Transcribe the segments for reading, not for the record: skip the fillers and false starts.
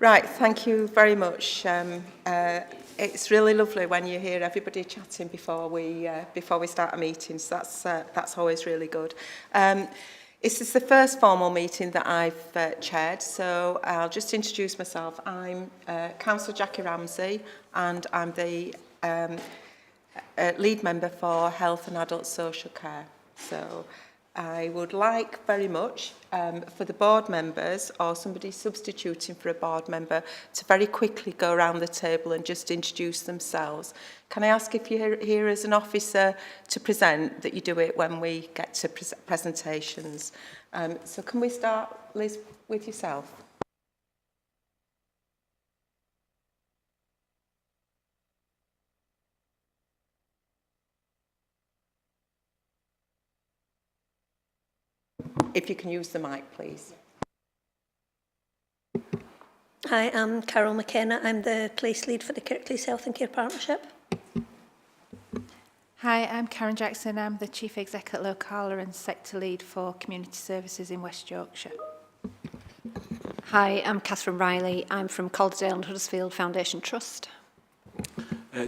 Right, thank you very much. It's really lovely when you hear everybody chatting before we start a meeting, so that's always really good. This is the first formal meeting that I've chaired, so I'll just introduce myself. I'm Councillor Jackie Ramsey, and I'm the lead member for Health and Adult Social Care. So I would like very much for the board members or somebody substituting for a board member to very quickly go around the table and just introduce themselves. Can I ask if you're here as an officer to present, that you do it when we get to presentations? So can we start, Liz, with yourself? If you can use the mic, please. Hi, I'm Carol McKenna. I'm the place lead for the Kirklees Health and Care Partnership. Hi, I'm Karen Jackson. I'm the Chief Exec at Locala and Sector Lead for Community Services in West Yorkshire. Hi, I'm Catherine Riley. I'm from Calderdale and Huddersfield Foundation Trust.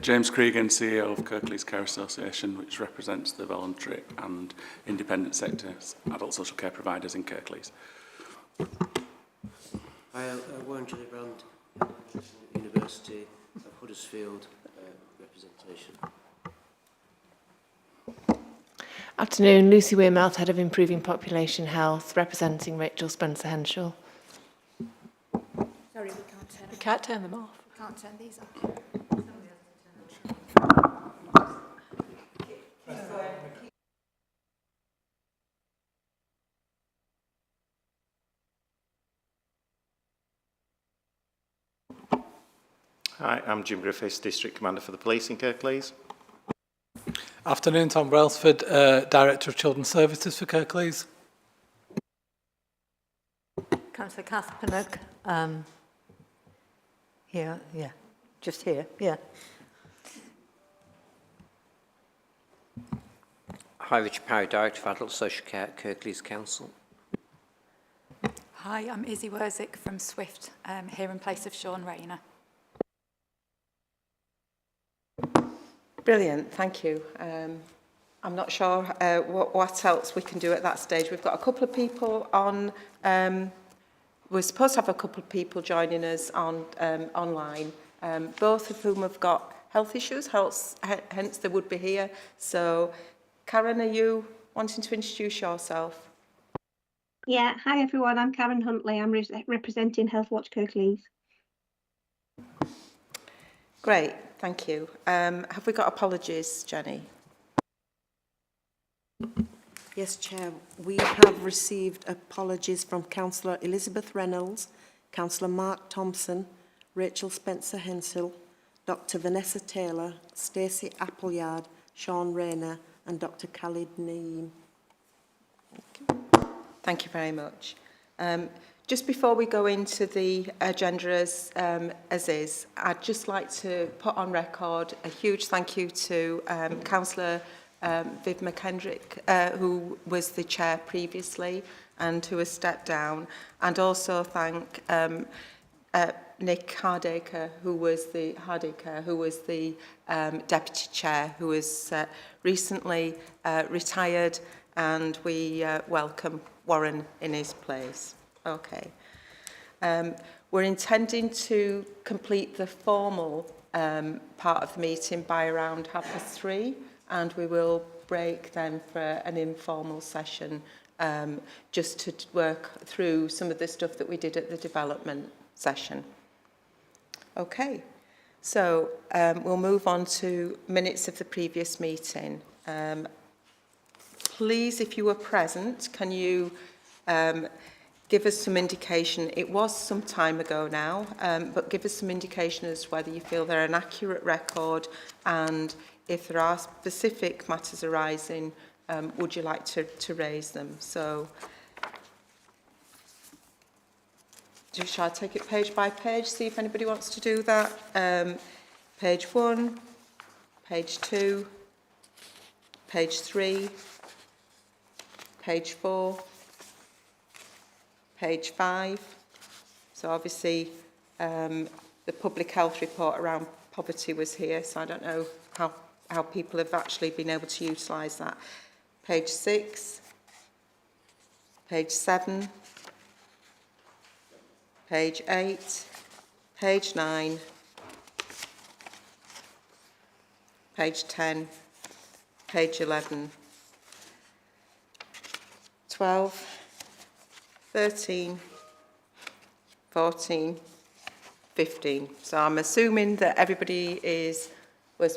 James Cregan, CEO of Kirklees Care Association, which represents the voluntary and independent sectors, adult social care providers in Kirklees. Hi, I'm Warren Gillibrand, University of Huddersfield representation. Afternoon, Lucy Wearmouth, Head of Improving Population Health, representing Rachel Spencer-Henshaw. Sorry, We can't turn them off. we can't turn these off. Hi, I'm Jim Griffiths, District Commander for the Police in Kirklees. Afternoon, Tom Brailsford, Director of Children's Services for Kirklees. Councillor Kath Pinnock, here, yeah, just here, yeah. Hi, Richard Parry, Director of Adult Social Care at Kirklees Council. Hi, I'm Izzy Werzik from Swift, here in place of Sean Rayner. Brilliant, thank you. I'm not sure what else we can do at that stage. We've got a couple of people on, we're supposed to have a couple of people joining us on online, both of whom have got health issues, hence they would be here. So, Karen, are you wanting to introduce yourself? Yeah, hi everyone, I'm Karen Huntley. I'm representing Health Watch Kirklees. Great, thank you. Have we got apologies, Jenny? Yes, Chair. We have received apologies from Councillor Elizabeth Reynolds, Councillor Mark Thompson, Rachel Spencer-Henshaw, Dr Vanessa Taylor, Stacey Appleyard, Sean Rayner and Dr Khalid Naeem. Thank you very much. Just before we go into the agenda as is, I'd just like to put on record a huge thank you to Councillor Viv McKendrick, who was the chair previously and who has stepped down, and also thank Nick Hardacre, who was the deputy chair, who was recently retired, and we welcome Warren in his place. Okay. We're intending to complete the formal part of the meeting by around 3:30, and we will break then for an informal session just to work through some of the stuff that we did at the development session. Okay, so we'll move on to minutes of the previous meeting. Please, if you were present, can you give us some indication? It was some time ago now, but give us some indication as to whether you feel they're an accurate record, and if there are specific matters arising, would you like to raise them? So, shall I take it page by page, see if anybody wants to do that? Page 1, page 2, page 3, page 4, page 5, So obviously the public health report around poverty was here, so I don't know how people have actually been able to utilise that. Page 6, page 7, page 8, page 9, page 10, page 11, 12, 13, 14, 15. So I'm assuming that everybody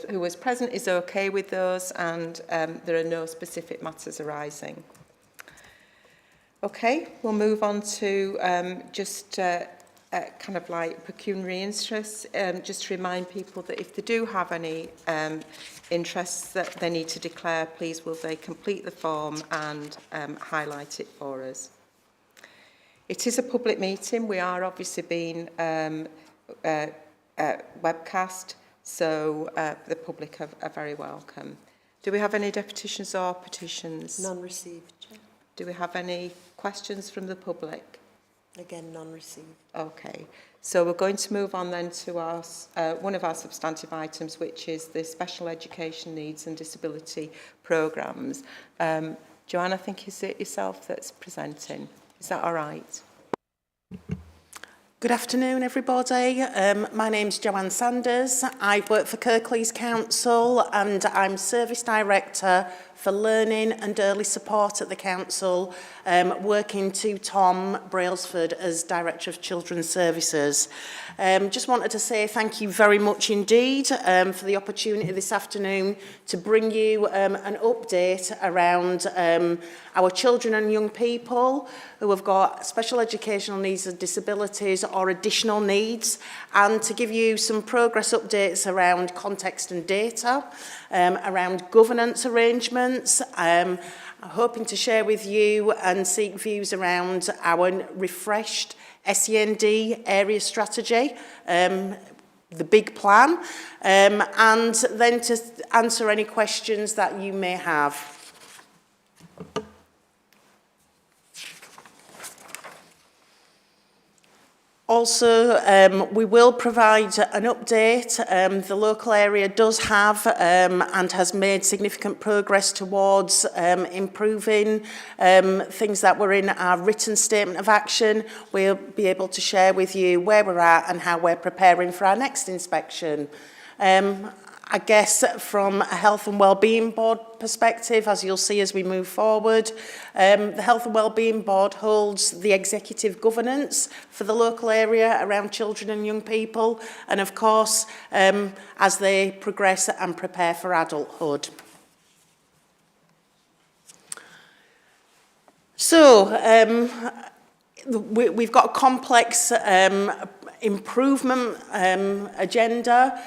who was present is okay with those, and there are no specific matters arising. Okay, we'll move on to kind of like pecuniary interests. Just to remind people that if they do have any interests that they need to declare, please will they complete the form and highlight it for us. It is a public meeting. We are obviously being webcast, so the public are very welcome. Do we have any deputations or petitions? None received, Chair. Do we have any questions from the public? Again, none received. Okay, so we're going to move on then to our one of our substantive items, which is the special education needs and disability programmes. Joanne, I think is it yourself that's presenting? Is that all right? Good afternoon, everybody. My name's Joanne Sanders. I work for Kirklees Council and I'm Service Director for Learning and Early Support at the Council, working to Tom Brailsford as Director of Children's Services. Just wanted to say thank you very much indeed for the opportunity this afternoon to bring you an update around our children and young people who have got special educational needs and disabilities or additional needs, and to give you some progress updates around context and data, around governance arrangements. I'm hoping to share with you and seek views around our refreshed SEND area strategy, the big plan, and then to answer any questions that you may have. Also, we will provide an update. The local area does have and has made significant progress towards improving things that were in our written statement of action. We'll be able to share with you where we're at and how we're preparing for our next inspection. I guess from a Health and Wellbeing Board perspective, as you'll see as we move forward, the Health and Wellbeing Board holds the executive governance for the local area around children and young people, and of course, as they progress and prepare for adulthood. So, we've got a complex improvement agenda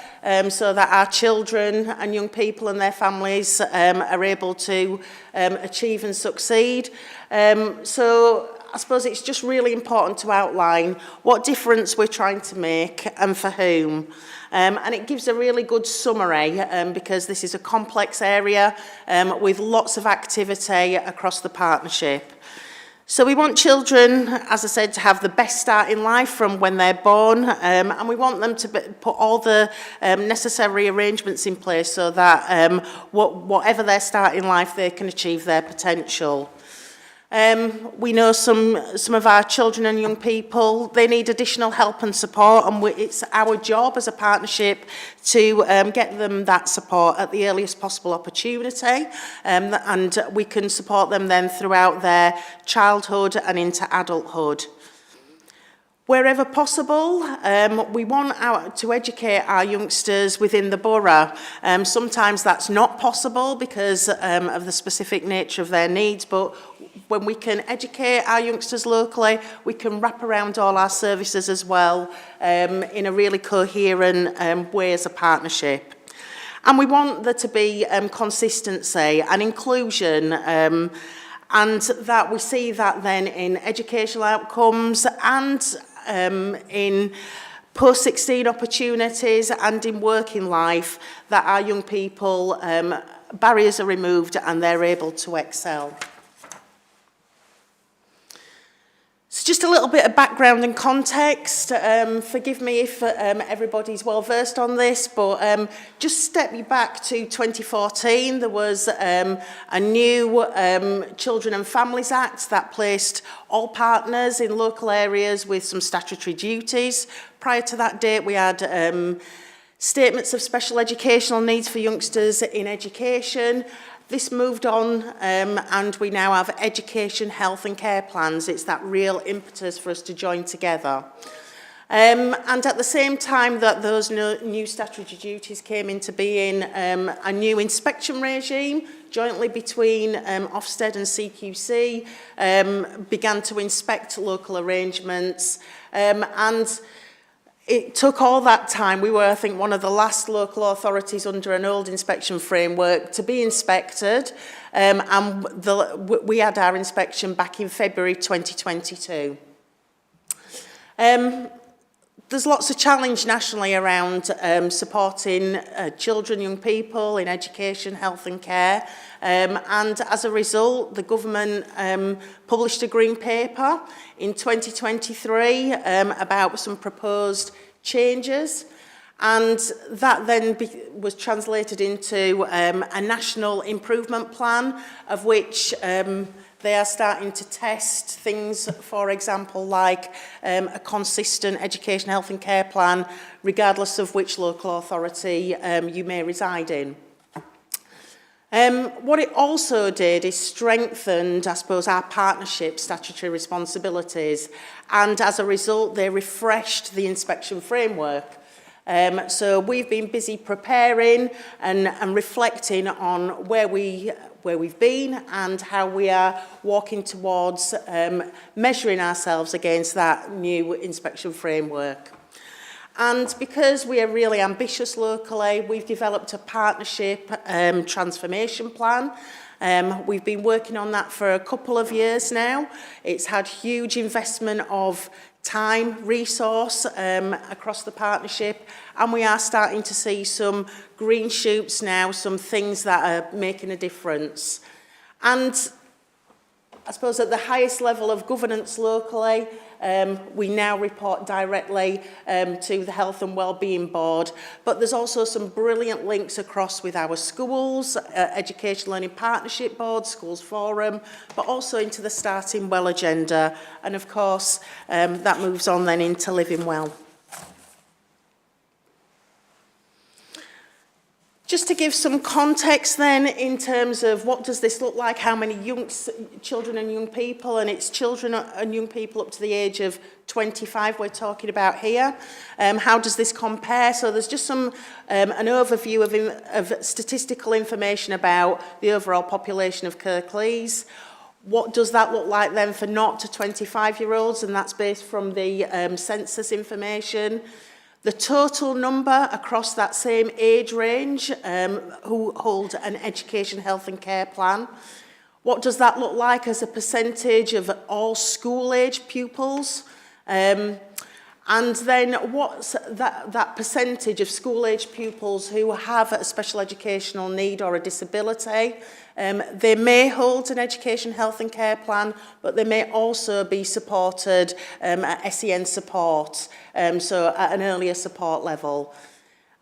so that our children and young people and their families are able to achieve and succeed. So I suppose it's just really important to outline what difference we're trying to make and for whom. And it gives a really good summary because this is a complex area with lots of activity across the partnership. So we want children, as I said, to have the best start in life from when they're born, and we want them to put all the necessary arrangements in place so that whatever their start in life, they can achieve their potential. We know some of our children and young people, they need additional help and support, and it's our job as a partnership to get them that support at the earliest possible opportunity, and we can support them then throughout their childhood and into adulthood. Wherever possible, we want to educate our youngsters within the borough. Sometimes that's not possible because of the specific nature of their needs, but when we can educate our youngsters locally, we can wrap around all our services as well in a really coherent way as a partnership. And we want there to be consistency and inclusion, and that we see that then in educational outcomes and in post-16 opportunities and in working life, that our young people, barriers are removed and they're able to excel. So just a little bit of background and context. Forgive me if everybody's well versed on this, but just step you back to 2014. There was a new Children and Families Act that placed all partners in local areas with some statutory duties. Prior to that date, we had statements of special educational needs for youngsters in education. This moved on and we now have education, health and care plans. It's that real impetus for us to join together. And at the same time that those new statutory duties came into being, a new inspection regime jointly between Ofsted and CQC began to inspect local arrangements, and it took all that time. We were, I think, one of the last local authorities under an old inspection framework to be inspected, and we had our inspection back in February 2022. There's lots of challenge nationally around supporting children, young people in education, health and care. And as a result, the government published a green paper in 2023 about some proposed changes. And that then was translated into a national improvement plan, of which they are starting to test things, for example, like a consistent education, health and care plan, regardless of which local authority you may reside in. What it also did is strengthened, I suppose, our partnership statutory responsibilities, and as a result, they refreshed the inspection framework. So we've been busy preparing and reflecting on where we've been and how we are walking towards measuring ourselves against that new inspection framework. And because we are really ambitious locally, we've developed a partnership transformation plan. We've been working on that for a couple of years now. It's had huge investment of time, resource across the partnership, and we are starting to see some green shoots now, some things that are making a difference. And I suppose at the highest level of governance locally, we now report directly to the Health and Wellbeing Board, but there's also some brilliant links across with our schools, Education Learning Partnership Board, Schools Forum, but also into the Starting Well agenda, and of course that moves on then into Living Well. Just to give some context then in terms of what does this look like, how many children and young people, and it's children and young people up to the age of 25 we're talking about here. How does this compare? So there's just some an overview of statistical information about the overall population of Kirklees. What does that look like then for 0 to 25-year-olds? And that's based from the census information. The total number across that same age range who hold an education, health and care plan. What does that look like as a percentage of all school-age pupils? And then what's that percentage of school-age pupils who have a special educational need or a disability? They may hold an education, health and care plan, but they may also be supported at SEN support, so at an earlier support level.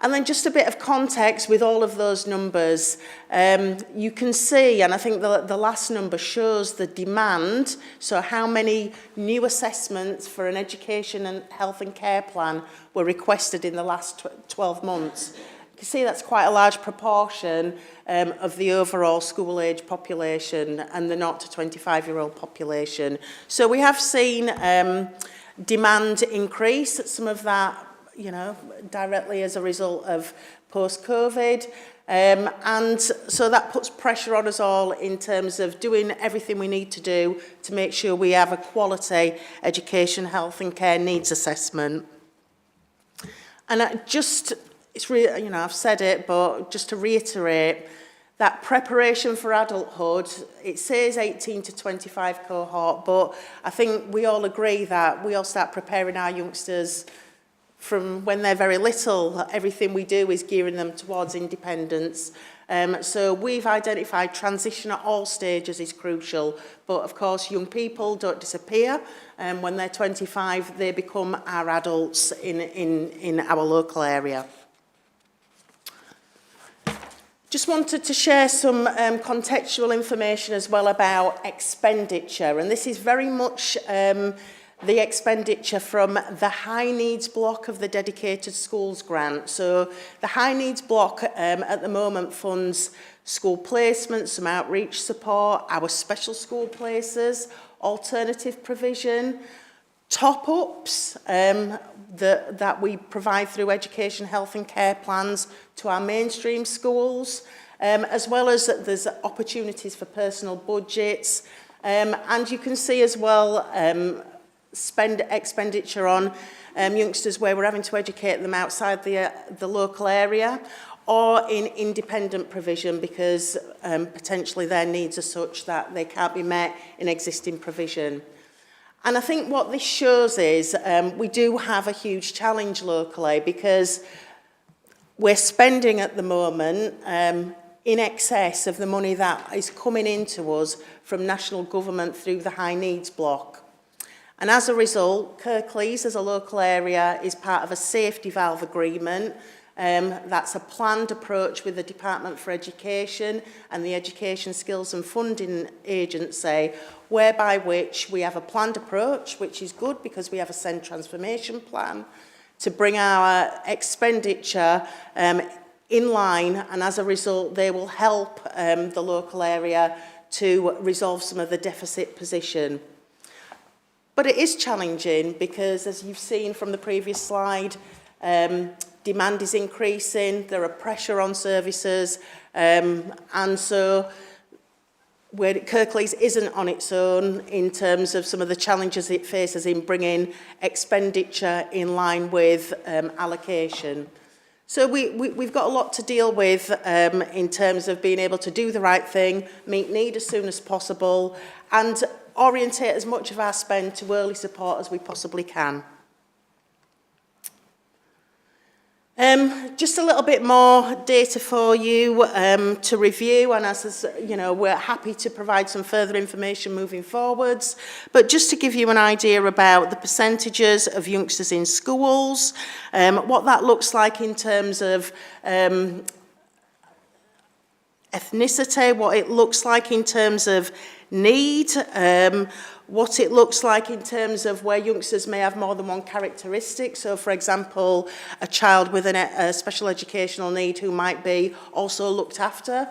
And then just a bit of context with all of those numbers. You can see, and I think the last number shows the demand, so how many new assessments for an education and health and care plan were requested in the last 12 months. You can see that's quite a large proportion of the overall school-age population and the 0 to 25-year-old population. So we have seen demand increase, some of that, you know, directly as a result of post-COVID. And so that puts pressure on us all in terms of doing everything we need to do to make sure we have a quality education, health and care needs assessment. And it's really, you know, I've said it, but just to reiterate, that preparation for adulthood, it says 18 to 25 cohort, but I think we all agree that we all start preparing our youngsters from when they're very little. Everything we do is gearing them towards independence. So we've identified transition at all stages is crucial, but of course young people don't disappear. When they're 25, they become our adults in our local area. Just wanted to share some contextual information as well about expenditure, and this is very much the expenditure from the high needs block of the dedicated schools grant. So the high needs block at the moment funds school placements, some outreach support, our special school places, alternative provision, top-ups that we provide through education, health and care plans to our mainstream schools, as well as there's opportunities for personal budgets. And you can see as well expenditure on youngsters where we're having to educate them outside the local area, or in independent provision because potentially their needs are such that they can't be met in existing provision. And I think what this shows is we do have a huge challenge locally because we're spending at the moment in excess of the money that is coming into us from national government through the high needs block. And as a result, Kirklees as a local area is part of a safety valve agreement. That's a planned approach with the Department for Education and the Education Skills and Funding Agency, whereby which we have a planned approach, which is good because we have a SEND transformation plan, to bring our expenditure in line, and as a result they will help the local area to resolve some of the deficit position. But it is challenging because, as you've seen from the previous slide, demand is increasing, there are pressure on services, and so where Kirklees isn't on its own in terms of some of the challenges it faces in bringing expenditure in line with allocation. So we've got a lot to deal with in terms of being able to do the right thing, meet need as soon as possible, and orientate as much of our spend to early support as we possibly can. Just a little bit more data for you to review, and as you know, we're happy to provide some further information moving forwards. But just to give you an idea about the percentages of youngsters in schools, what that looks like in terms of ethnicity, what it looks like in terms of need, what it looks like in terms of where youngsters may have more than one characteristic. So, for example, a child with a special educational need who might be also looked after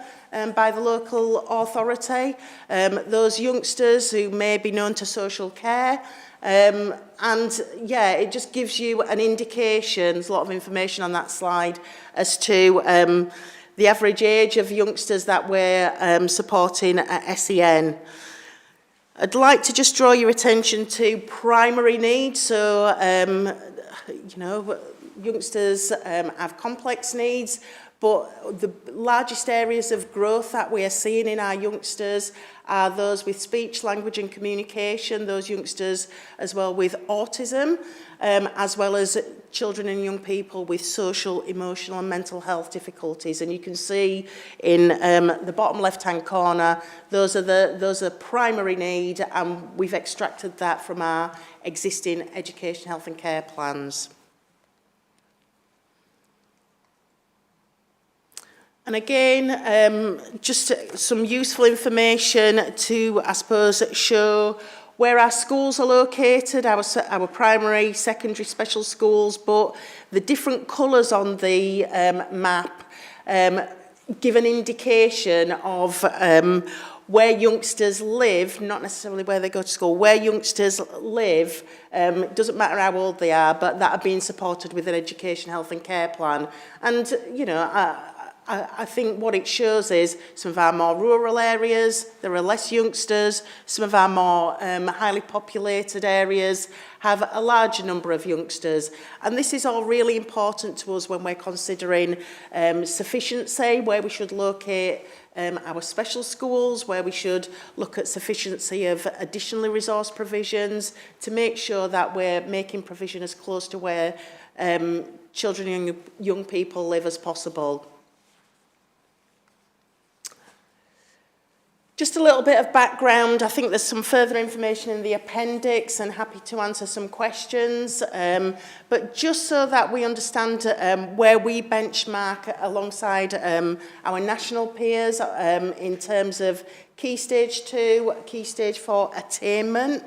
by the local authority. Those youngsters who may be known to social care. And yeah, it just gives you an indication, there's a lot of information on that slide, as to the average age of youngsters that we're supporting at SEN. I'd like to just draw your attention to primary needs. So, you know, youngsters have complex needs, but the largest areas of growth that we are seeing in our youngsters are those with speech, language and communication, those youngsters as well with autism, as well as children and young people with social, emotional and mental health difficulties. And you can see in the bottom left-hand corner, those are primary need, and we've extracted that from our existing education, health and care plans. And again, just some useful information to, I suppose, show where our schools are located, our primary, secondary, special schools, but the different colours on the map give an indication of where youngsters live, not necessarily where they go to school, where youngsters live. It doesn't matter how old they are, but that are being supported with an education, health and care plan. And, you know, I think what it shows is some of our more rural areas, there are less youngsters. Some of our more highly populated areas have a larger number of youngsters. And this is all really important to us when we're considering sufficiency, where we should locate our special schools, where we should look at sufficiency of additional resource provisions to make sure that we're making provision as close to where children and young people live as possible. Just a little bit of background. I think there's some further information in the appendix and happy to answer some questions. But just so that we understand where we benchmark alongside our national peers in terms of Key Stage 2, Key Stage 4 attainment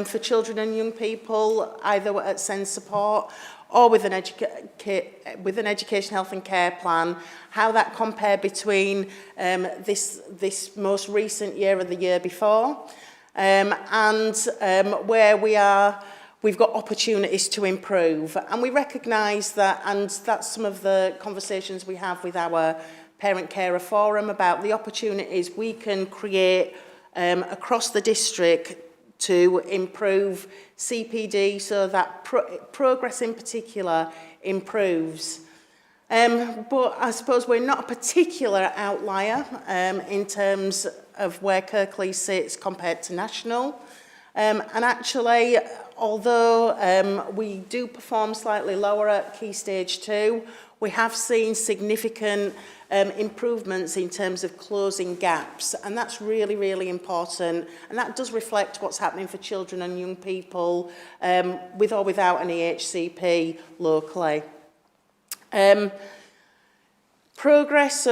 for children and young people, either at SEND support or with an education, health and care plan, how that compared between this most recent year and the year before, and where we've got opportunities to improve. And we recognise that, and that's some of the conversations we have with our Parent Carer Forum about the opportunities we can create across the district to improve CPD so that progress in particular improves. But I suppose we're not a particular outlier in terms of where Kirklees sits compared to national. And actually, although we do perform slightly lower at Key Stage 2, we have seen significant improvements in terms of closing gaps, and that's really, really important, and that does reflect what's happening for children and young people with or without an EHCP locally. Progress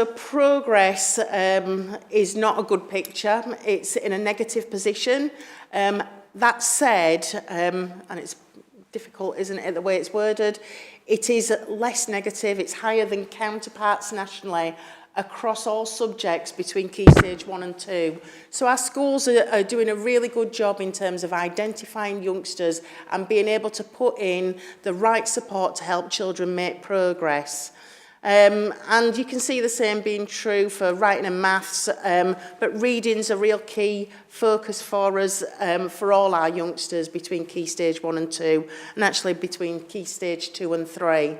is not a good picture. It's in a negative position. That said, and it's difficult, isn't it, the way it's worded, it is less negative, it's higher than counterparts nationally across all subjects between Key Stage 1 and 2. So our schools are doing a really good job in terms of identifying youngsters and being able to put in the right support to help children make progress. And you can see the same being true for writing and maths, but reading's a real key focus for us for all our youngsters between Key Stage 1 and 2, and actually between Key Stage 2 and 3.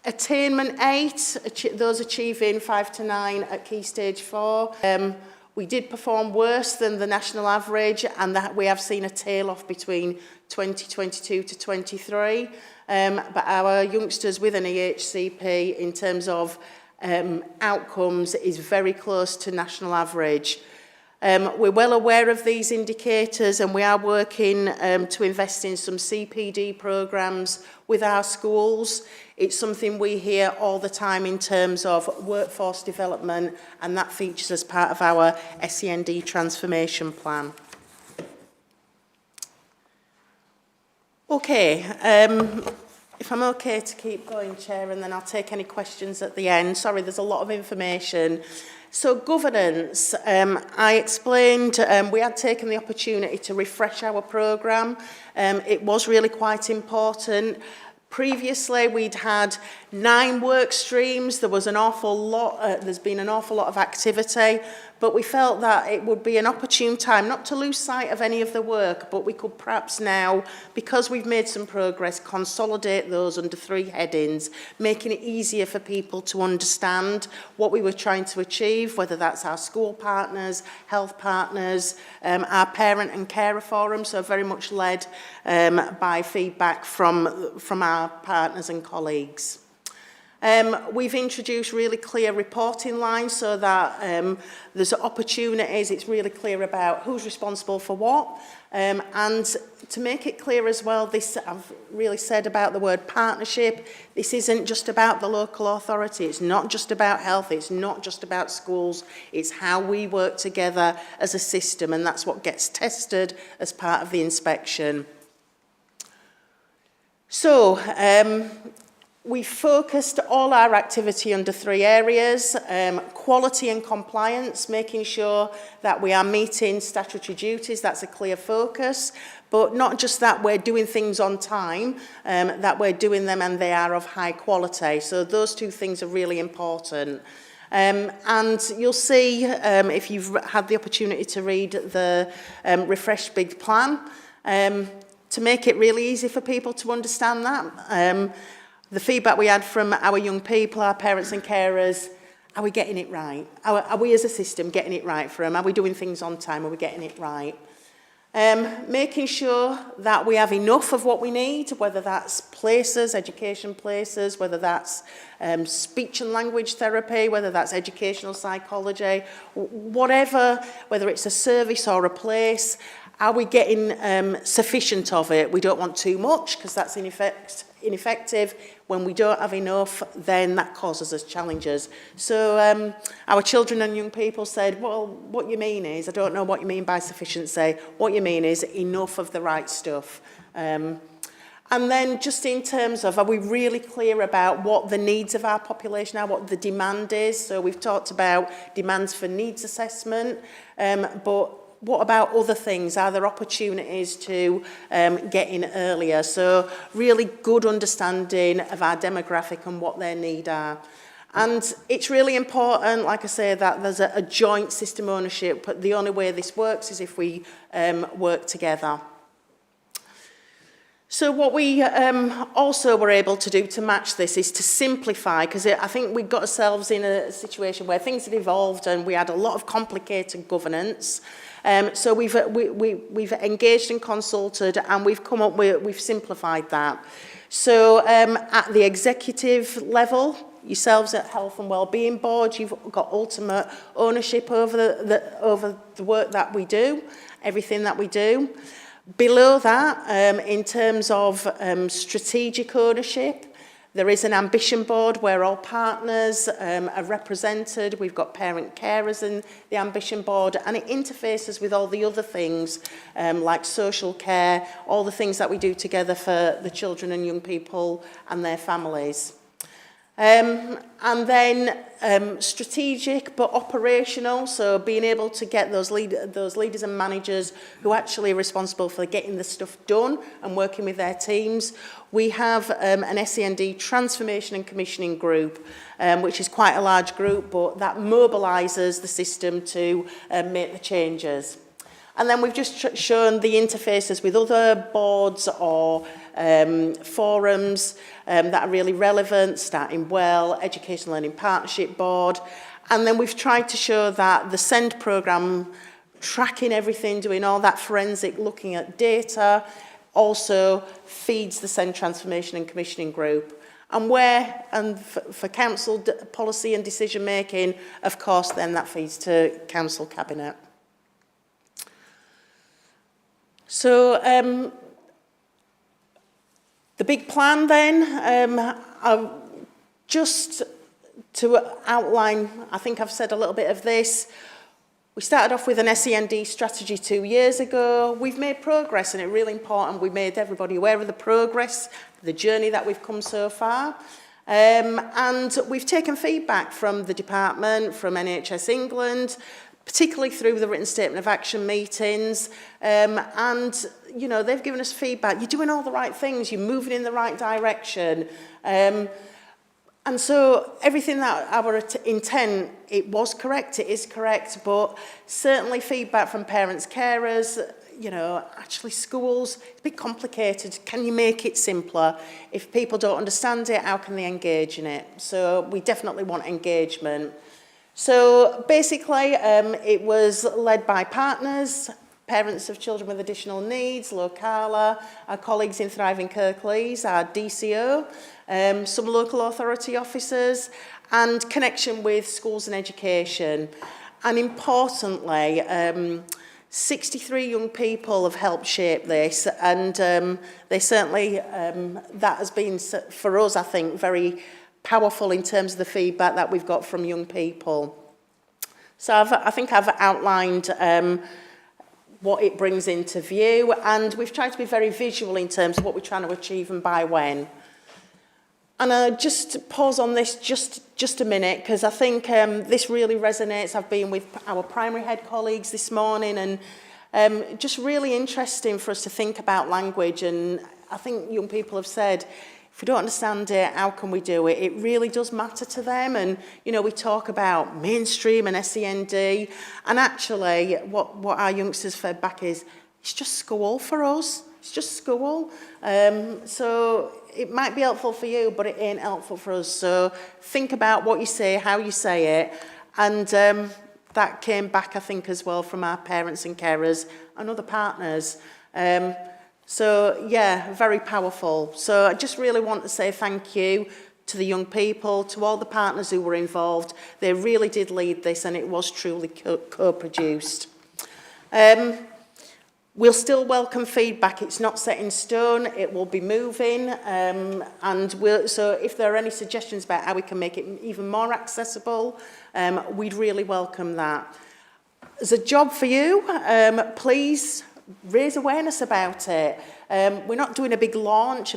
Attainment 8, those achieving 5 to 9 at Key Stage 4. We did perform worse than the national average, and that we have seen a tail off between 2022 to 23. But our youngsters with an EHCP in terms of outcomes is very close to national average. We're well aware of these indicators, and we are working to invest in some CPD programs with our schools. It's something we hear all the time in terms of workforce development, and that features as part of our SEND transformation plan. Okay, if I'm okay to keep going, Chair, and then I'll take any questions at the end. Sorry, there's a lot of information. So governance, I explained we had taken the opportunity to refresh our programme. It was really quite important. Previously, we'd had 9 work streams. There was an awful lot, there's been an awful lot of activity, but we felt that it would be an opportune time not to lose sight of any of the work, but we could perhaps now, because we've made some progress, consolidate those under 3 headings, making it easier for people to understand what we were trying to achieve, whether that's our school partners, health partners, our parent and carer forum, so very much led by feedback from our partners and colleagues. We've introduced really clear reporting lines so that there's opportunities, it's really clear about who's responsible for what. And to make it clear as well, this I've really said about the word partnership. This isn't just about the local authority, it's not just about health, it's not just about schools, it's how we work together as a system, and that's what gets tested as part of the inspection. So, we focused all our activity under 3 areas, quality and compliance, making sure that we are meeting statutory duties, that's a clear focus, but not just that we're doing things on time, that we're doing them and they are of high quality. So those 2 things are really important. And you'll see, if you've had the opportunity to read the refreshed big plan, to make it really easy for people to understand that. The feedback we had from our young people, our parents and carers, are we getting it right? Are we as a system getting it right for them? Are we doing things on time? Are we getting it right? Making sure that we have enough of what we need, whether that's places, education places, whether that's speech and language therapy, whether that's educational psychology, whatever, whether it's a service or a place, are we getting sufficient of it? We don't want too much because that's ineffective. When we don't have enough, then that causes us challenges. So our children and young people said, well, what you mean is, I don't know what you mean by sufficiency. What you mean is enough of the right stuff. And then just in terms of, are we really clear about what the needs of our population are, what the demand is? So we've talked about demands for needs assessment, but what about other things? Are there opportunities to get in earlier? So really good understanding of our demographic and what their needs are. And it's really important, like I say, that there's a joint system ownership, but the only way this works is if we work together. So what we also were able to do to match this is to simplify, because I think we got ourselves in a situation where things had evolved and we had a lot of complicated governance. So we've engaged and consulted, and we've simplified that. So at the executive level, yourselves at Health and Wellbeing Board, you've got ultimate ownership over the work that we do, everything that we do. Below that, in terms of strategic ownership, there is an ambition board where all partners are represented. We've got parent carers in the ambition board, and it interfaces with all the other things like social care, all the things that we do together for the children and young people and their families. And then strategic but operational, so being able to get those leaders and managers who actually are responsible for getting the stuff done and working with their teams. We have an SEND transformation and commissioning group, which is quite a large group, but that mobilises the system to make the changes. And then we've just shown the interfaces with other boards or forums that are really relevant, Starting Well, Education Learning Partnership Board. And then we've tried to show that the SEND programme, tracking everything, doing all that forensic, looking at data, also feeds the SEND Transformation and Commissioning Group. And for council policy and decision making, of course, then that feeds to council cabinet. So the big plan then, just to outline, I think I've said a little bit of this. We started off with an SEND strategy 2 years ago. We've made progress, and it's really important we made everybody aware of the progress, the journey that we've come so far. And we've taken feedback from the department, from NHS England, particularly through the written statement of action meetings. And, you know, they've given us feedback. You're doing all the right things. You're moving in the right direction. And so everything that our intent, it was correct, it is correct, but certainly feedback from parents, carers, you know, actually schools, it's a bit complicated. Can you make it simpler? If people don't understand it, how can they engage in it? So we definitely want engagement. So basically, it was led by partners, parents of children with additional needs, Locala, our colleagues in Thriving Kirklees, our DCO, some local authority officers, and connection with schools and education. And importantly, 63 young people have helped shape this, and they certainly, that has been, for us, I think, very powerful in terms of the feedback that we've got from young people. So I think I've outlined what it brings into view, and we've tried to be very visual in terms of what we're trying to achieve and by when. And I just pause on this just a minute, because I think this really resonates. I've been with our primary head colleagues this morning, and just really interesting for us to think about language. And I think young people have said, if we don't understand it, how can we do it? It really does matter to them. And, you know, we talk about mainstream and SEND, and actually what our youngsters fed back is, it's just school for us. It's just school. So it might be helpful for you, but it ain't helpful for us. So think about what you say, how you say it, and that came back, I think, as well from our parents and carers and other partners. So, yeah, very powerful. So I just really want to say thank you to the young people, to all the partners who were involved. They really did lead this, and it was truly co-produced. We'll still welcome feedback. It's not set in stone. It will be moving. So if there are any suggestions about how we can make it even more accessible, we'd really welcome that. As a job for you, please raise awareness about it. We're not doing a big launch,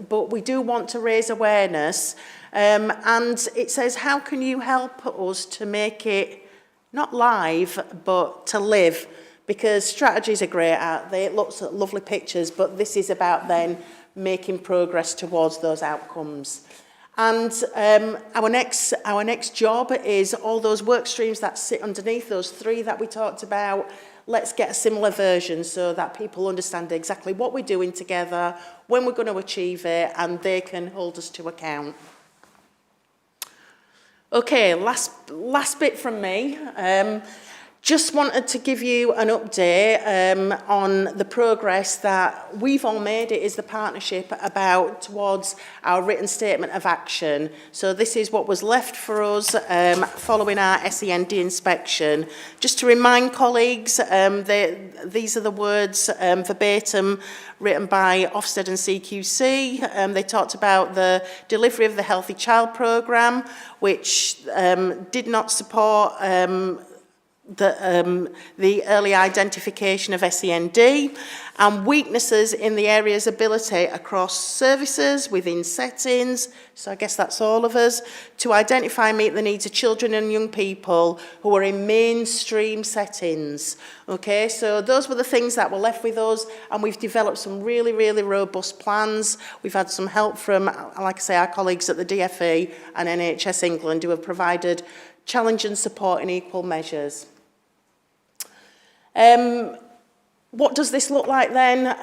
but we do want to raise awareness. And it says, how can you help us to make it not live, but to live? Because strategies are great out there, it looks at lovely pictures, but this is about then making progress towards those outcomes. And our next job is all those work streams that sit underneath those 3 that we talked about. Let's get a similar version so that people understand exactly what we're doing together, when we're going to achieve it, and they can hold us to account. Okay, last bit from me. Just wanted to give you an update on the progress that we've all made. It is the partnership towards our written statement of action. So this is what was left for us following our SEND inspection. Just to remind colleagues, these are the words verbatim written by Ofsted and CQC. They talked about the delivery of the Healthy Child programme, which did not support the early identification of SEND and weaknesses in the area's ability across services, within settings, so I guess that's all of us, to identify and meet the needs of children and young people who are in mainstream settings. Okay, so those were the things that were left with us, and we've developed some really, really robust plans. We've had some help from, like I say, our colleagues at the DfE and NHS England who have provided challenge and support in equal measures. What does this look like then?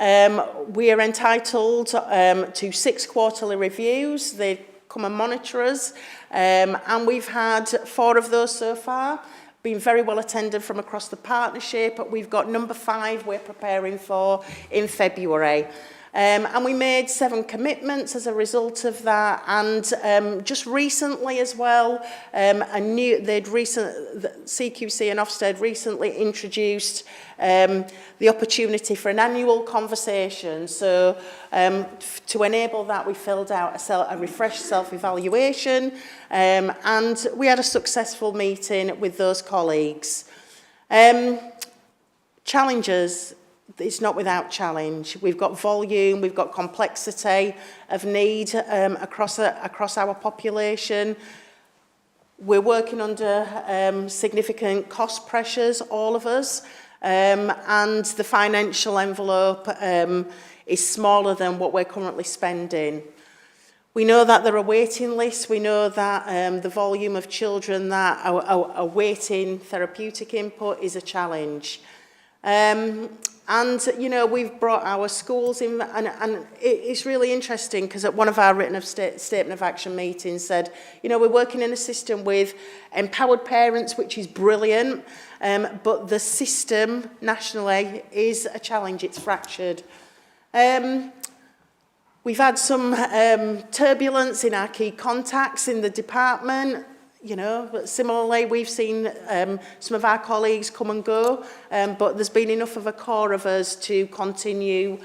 We are entitled to 6 quarterly reviews. They come and monitor us, and we've had 4 of those so far. Been very well attended from across the partnership. We've got number 5 we're preparing for in February. And we made 7 commitments as a result of that. And just recently as well, CQC and Ofsted recently introduced the opportunity for an annual conversation. So to enable that, we filled out a refreshed self-evaluation, and we had a successful meeting with those colleagues. Challenges. It's not without challenge. We've got volume, we've got complexity of need across our population. We're working under significant cost pressures, all of us, and the financial envelope is smaller than what we're currently spending. We know that there are waiting lists. We know that the volume of children that are awaiting therapeutic input is a challenge. And, you know, we've brought our schools in, and it's really interesting because at one of our written statement of action meetings said, you know, we're working in a system with empowered parents, which is brilliant, but the system nationally is a challenge. It's fractured. We've had some turbulence in our key contacts in the department. You know, but similarly, we've seen some of our colleagues come and go, but there's been enough of a core of us to continue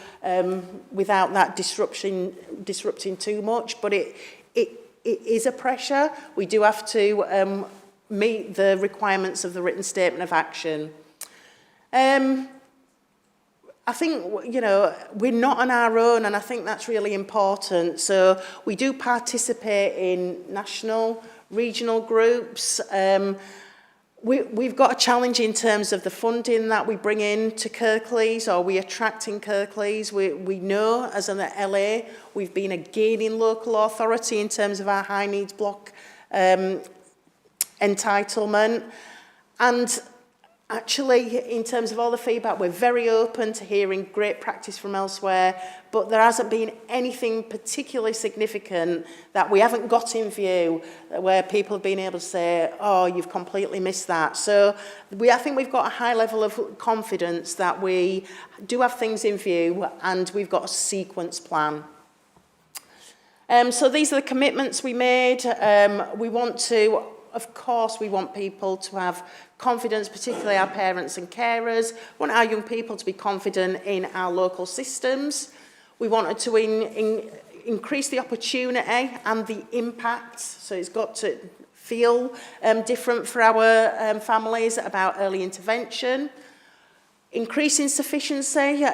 without that disrupting too much. But it is a pressure. We do have to meet the requirements of the written statement of action. I think, you know, we're not on our own, and I think that's really important. So we do participate in national, regional groups. We've got a challenge in terms of the funding that we bring in to Kirklees, or we attract in Kirklees. We know as an LA, we've been a gaining local authority in terms of our high needs block entitlement. And Actually, in terms of all the feedback, we're very open to hearing great practice from elsewhere, but there hasn't been anything particularly significant that we haven't got in view where people have been able to say, oh, you've completely missed that. So I think we've got a high level of confidence that we do have things in view and we've got a sequence plan. So these are the commitments we made. We want to, of course, we want people to have confidence, particularly our parents and carers. We want our young people to be confident in our local systems. We wanted to increase the opportunity and the impact, so it's got to feel different for our families about early intervention. Increasing sufficiency,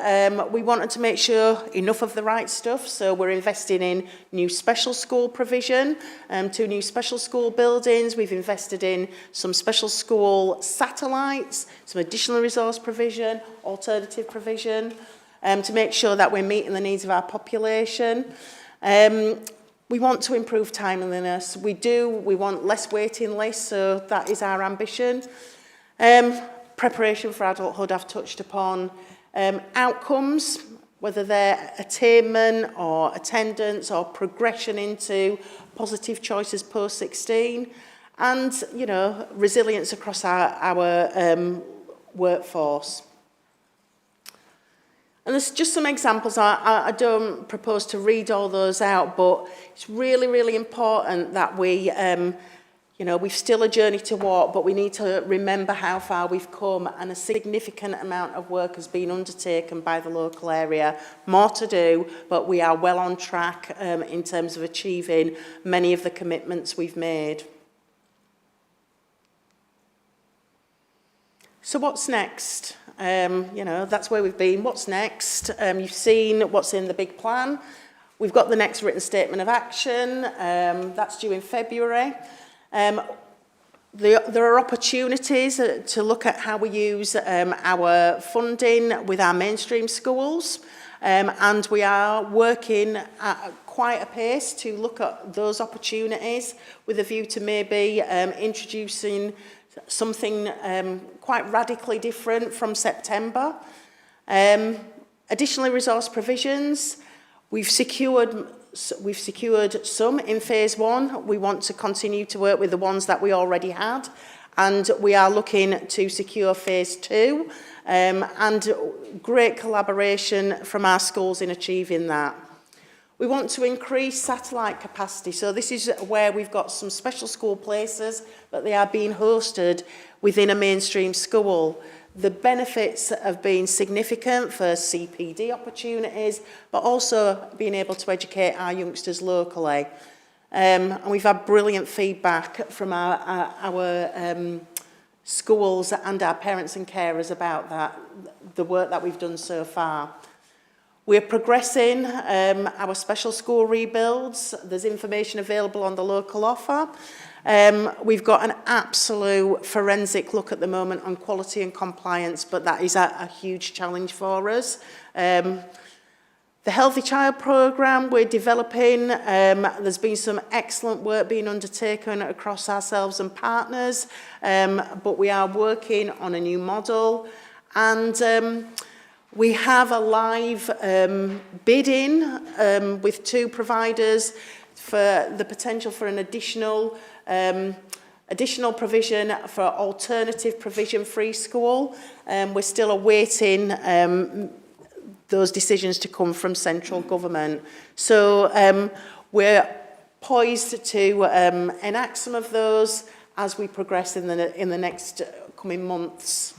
we wanted to make sure enough of the right stuff, so we're investing in new special school provision, 2 new special school buildings. We've invested in some special school satellites, some additional resource provision, alternative provision, to make sure that we're meeting the needs of our population. We want to improve timeliness. We want less waiting lists, so that is our ambition. Preparation for adulthood I've touched upon. Outcomes, whether they're attainment or attendance or progression into positive choices post-16, and, you know, resilience across our workforce. And there's just some examples. I don't propose to read all those out, but it's really, really important that we you know, we've still a journey to walk, but we need to remember how far we've come, and a significant amount of work has been undertaken by the local area. More to do, but we are well on track in terms of achieving many of the commitments we've made. So what's next? You know, that's where we've been. What's next? You've seen what's in the big plan. We've got the next written statement of action. That's due in February. There are opportunities to look at how we use our funding with our mainstream schools, and we are working at quite a pace to look at those opportunities with a view to maybe introducing something quite radically different from September. Additionally, resource provisions. We've secured some in phase 1. We want to continue to work with the ones that we already had, and we are looking to secure phase 2, and great collaboration from our schools in achieving that. We want to increase satellite capacity, so this is where we've got some special school places, but they are being hosted within a mainstream school. The benefits have been significant for CPD opportunities, but also being able to educate our youngsters locally. And we've had brilliant feedback from our schools and our parents and carers about that, the work that we've done so far. We're progressing our special school rebuilds. There's information available on the local offer. We've got an absolute forensic look at the moment on quality and compliance, but that is a huge challenge for us. The Healthy Child programme we're developing, there's been some excellent work being undertaken across ourselves and partners, but we are working on a new model, and we have a live bid-in with 2 providers for the potential for an additional provision for alternative provision-free school. We're still awaiting those decisions to come from central government. So we're poised to enact some of those as we progress in the next coming months.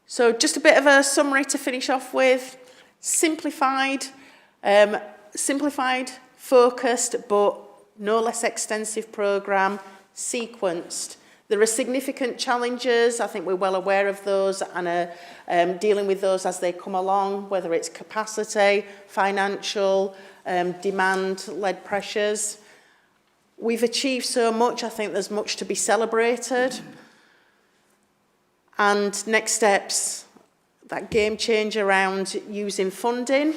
So just a bit of a summary to finish off with. Simplified, focused, but no less extensive programme, sequenced. There are significant challenges. I think we're well aware of those and are dealing with those as they come along, whether it's capacity, financial, demand-led pressures. We've achieved so much. I think there's much to be celebrated. And next steps, that game change around using funding,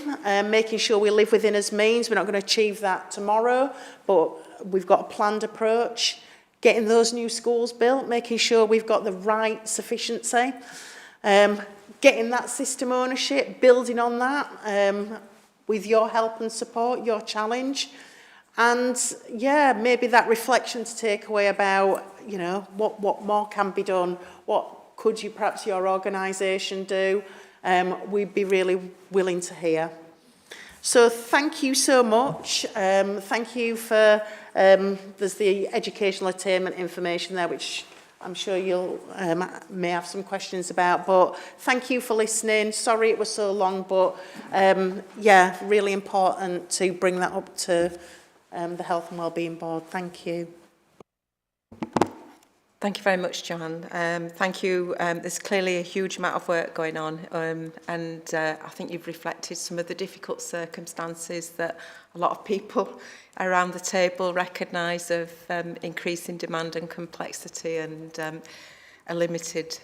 making sure we live within us means. We're not going to achieve that tomorrow, but we've got a planned approach. getting those new schools built, making sure we've got the right sufficiency, getting that system ownership, building on that with your help and support, your challenge. And yeah, maybe that reflection to take away about, you know, what more can be done, what could you perhaps your organisation do, we'd be really willing to hear. So thank you so much. Thank you for, there's the educational attainment information there, which I'm sure you'll may have some questions about, but thank you for listening. Sorry it was so long, but yeah, really important to bring that up to the Health and Wellbeing Board. Thank you. Thank you very much, Joanne. Thank you. There's clearly a huge amount of work going on, and I think you've reflected some of the difficult circumstances that a lot of people around the table recognise of increasing demand and complexity, and a limited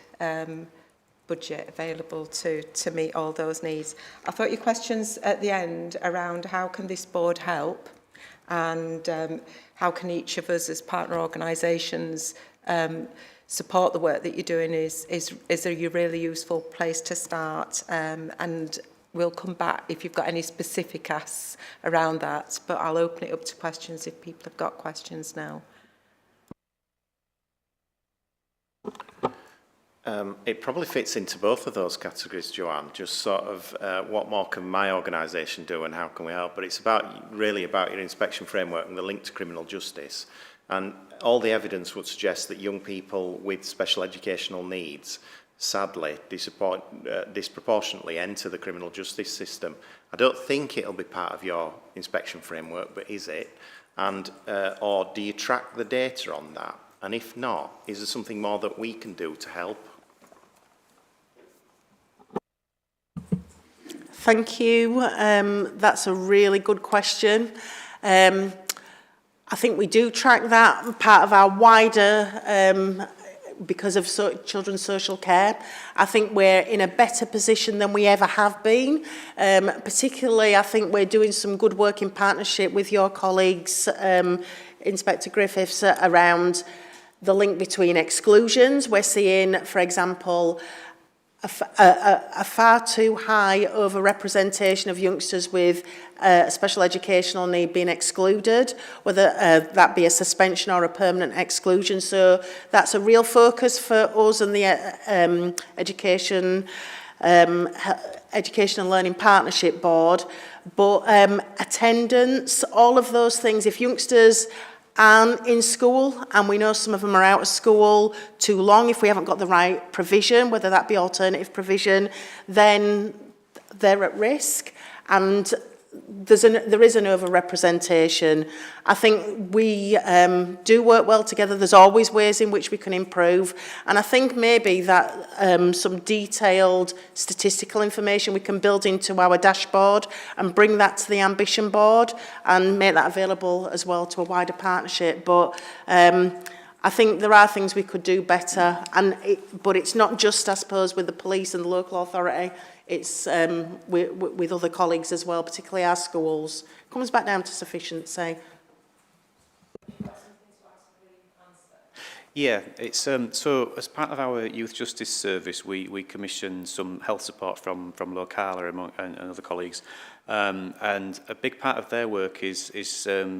budget available to meet all those needs. I thought your questions at the end around how can this board help, and how can each of us as partner organisations support the work that you're doing is a really useful place to start, and we'll come back if you've got any specific asks around that, but I'll open it up to questions if people have got questions now. It probably fits into both of those categories, Joanne, just sort of what more can my organisation do and how can we help, but it's really about your inspection framework and the link to criminal justice. And all the evidence would suggest that young people with special educational needs, sadly, disproportionately enter the criminal justice system. I don't think it'll be part of your inspection framework, but is it? And or do you track the data on that? And if not, is there something more that we can do to help? Thank you. That's a really good question. I think we do track that, part of our wider, because of children's social care. I think we're in a better position than we ever have been. Particularly, I think we're doing some good work in partnership with your colleagues, Inspector Griffiths, around the link between exclusions. We're seeing, for example, a far too high overrepresentation of youngsters with special educational need being excluded, whether that be a suspension or a permanent exclusion. So that's a real focus for us and the Education and Learning Partnership Board. But attendance, all of those things, if youngsters aren't in school, and we know some of them are out of school too long, if we haven't got the right provision, whether that be alternative provision, then they're at risk. And there is an overrepresentation. I think we do work well together. There's always ways in which we can improve. And I think maybe that some detailed statistical information we can build into our dashboard and bring that to the ambition board and make that available as well to a wider partnership. But I think there are things we could do better. But it's not just, I suppose, with the police and the local authority. It's with other colleagues as well, particularly our schools. It comes back down to sufficiency. Yeah, it's so as part of our youth justice service, we commission some health support from Locala and other colleagues, and a big part of their work is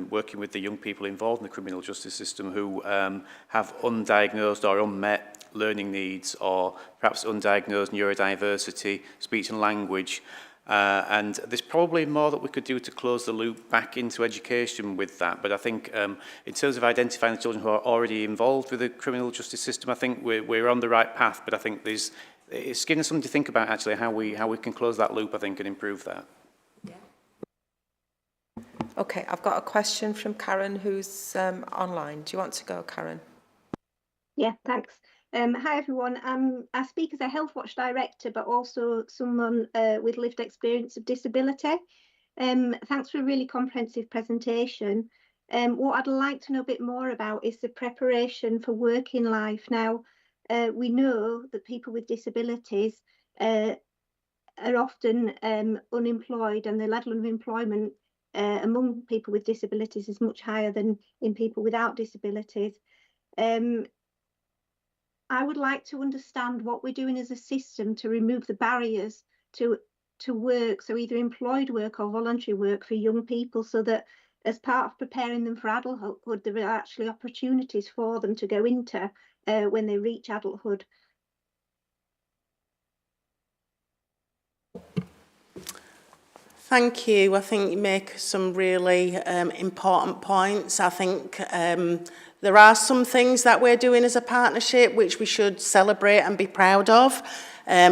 working with the young people involved in the criminal justice system who have undiagnosed or unmet learning needs, or perhaps undiagnosed neurodiversity, speech and language. And there's probably more that we could do to close the loop back into education with that. But I think in terms of identifying the children who are already involved with the criminal justice system, I think we're on the right path. But I think it's given us something to think about, actually, how we can close that loop, I think, and improve that. Okay, I've got a question from Karen, who's online. Do you want to go, Karen? Yeah, thanks. Hi everyone. I speak as a Health Watch director, but also someone with lived experience of disability. Thanks for a really comprehensive presentation. What I'd like to know a bit more about is the preparation for working life. Now, we know that people with disabilities are often unemployed, and the level of employment among people with disabilities is much higher than in people without disabilities. I would like to understand what we're doing as a system to remove the barriers to work, so either employed work or voluntary work for young people, so that as part of preparing them for adulthood, there are actually opportunities for them to go into when they reach adulthood. Thank you. I think you make some really important points. I think there are some things that we're doing as a partnership which we should celebrate and be proud of.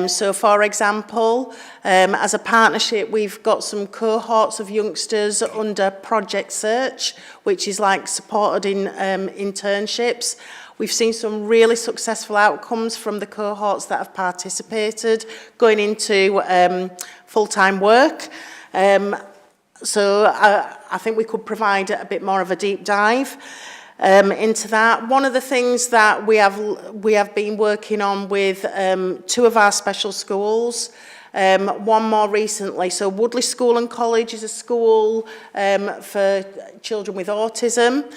So, for example, as a partnership, we've got some cohorts of youngsters under Project Search, which is like supported in internships. We've seen some really successful outcomes from the cohorts that have participated, going into full-time work. So I think we could provide a bit more of a deep dive into that. One of the things that we have been working on with two of our special schools, one more recently. So Woodley School and College is a school for children with autism.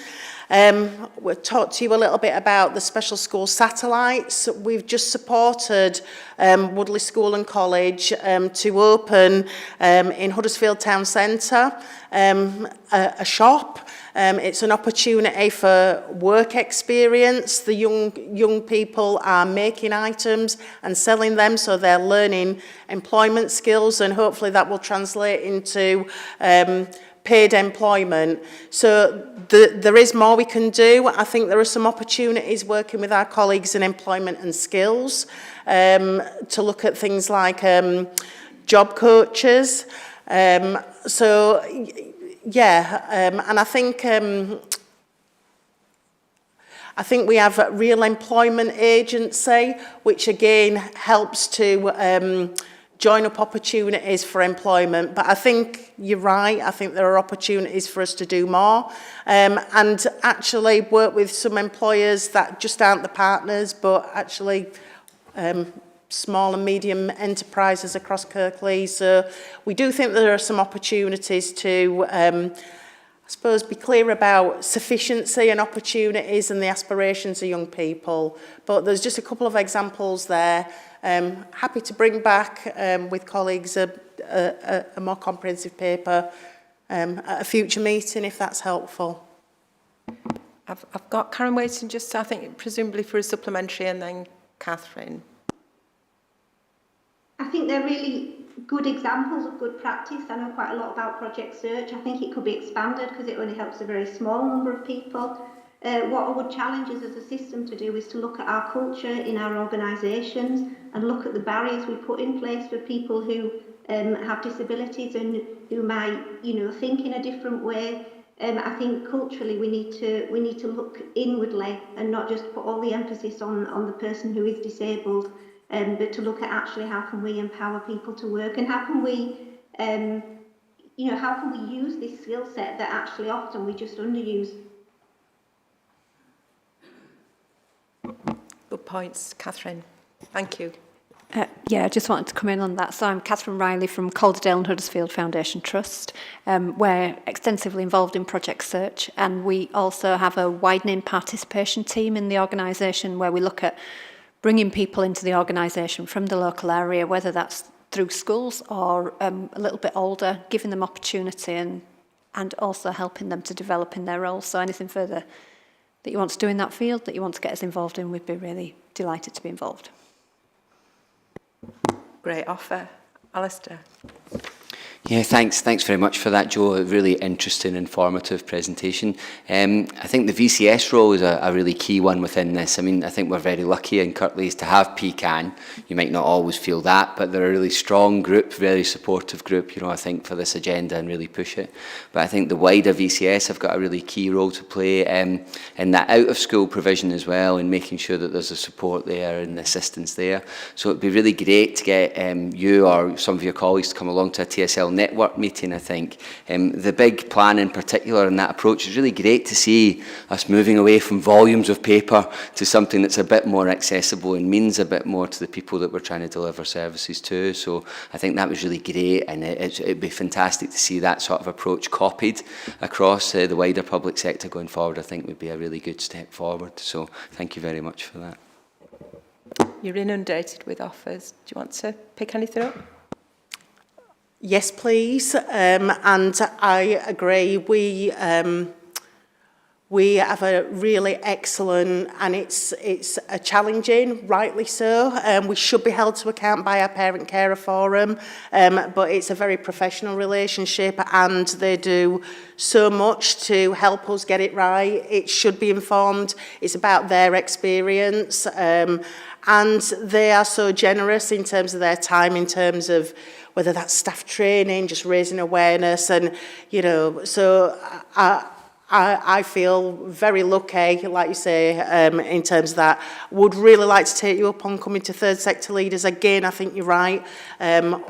We'll talk to you a little bit about the special school satellites. We've just supported Woodley School and College to open in Huddersfield Town Centre a shop. It's an opportunity for work experience. The young people are making items and selling them, so they're learning employment skills, and hopefully that will translate into paid employment. So there is more we can do. I think there are some opportunities working with our colleagues in employment and skills to look at things like job coaches. So yeah, and I think we have a real employment agency, which again helps to join up opportunities for employment. But I think you're right. I think there are opportunities for us to do more and actually work with some employers that just aren't the partners, but actually small and medium enterprises across Kirklees. So we do think there are some opportunities to, I suppose, be clear about sufficiency and opportunities and the aspirations of young people. But there's just a couple of examples there. Happy to bring back with colleagues a more comprehensive paper at a future meeting if that's helpful. I've got Karen waiting just, I think, presumably for a supplementary, and then Catherine. I think they're really good examples of good practice. I know quite a lot about Project Search. I think it could be expanded because it only helps a very small number of people. What I would challenge us as a system to do is to look at our culture in our organisations and look at the barriers we put in place for people who have disabilities and who might, think in a different way. I think culturally we need to look inwardly and not just put all the emphasis on the person who is disabled, but to look at actually how can we empower people to work, and how can we use this skill set that actually often we just underuse. Good points, Catherine. Thank you. Yeah, I just wanted to come in on that. So I'm Catherine Riley from Calderdale and Huddersfield Foundation Trust. We're extensively involved in Project Search, and we also have a widening participation team in the organisation where we look at bringing people into the organisation from the local area, whether that's through schools or a little bit older, giving them opportunity and also helping them to develop in their roles. So anything further that you want to do in that field, that you want to get us involved in, we'd be really delighted to be involved. Great offer. Alistair. Yeah, thanks very much for that, Joe. A really interesting, informative presentation. I think the VCS role is a really key one within this. I mean, I think we're very lucky in Kirklees to have PCAN. You might not always feel that, but they're a really strong group, very supportive group, I think, for this agenda and really push it. But I think the wider VCS have got a really key role to play in that out-of-school provision as well, and making sure that there's a support there and assistance there. So it'd be really great to get you or some of your colleagues to come along to a TSL network meeting, I think. The big plan in particular in that approach is really great to see us moving away from volumes of paper to something that's a bit more accessible and means a bit more to the people that we're trying to deliver services to. So I think that was really great, and it'd be fantastic to see that sort of approach copied across the wider public sector going forward. I think would be a really good step forward. So thank you very much for that. You're inundated with offers. Do you want to pick anything up? Yes, please. And I agree. We have a really excellent, and it's a challenging, rightly so. We should be held to account by our Parent Carer Forum, but it's a very professional relationship, and they do so much to help us get it right. It should be informed. It's about their experience, and they are so generous in terms of their time, in terms of whether that's staff training, just raising awareness, and so I feel very lucky, like you say, in terms of that. Would really like to take you up on coming to third sector leaders. Again, I think you're right.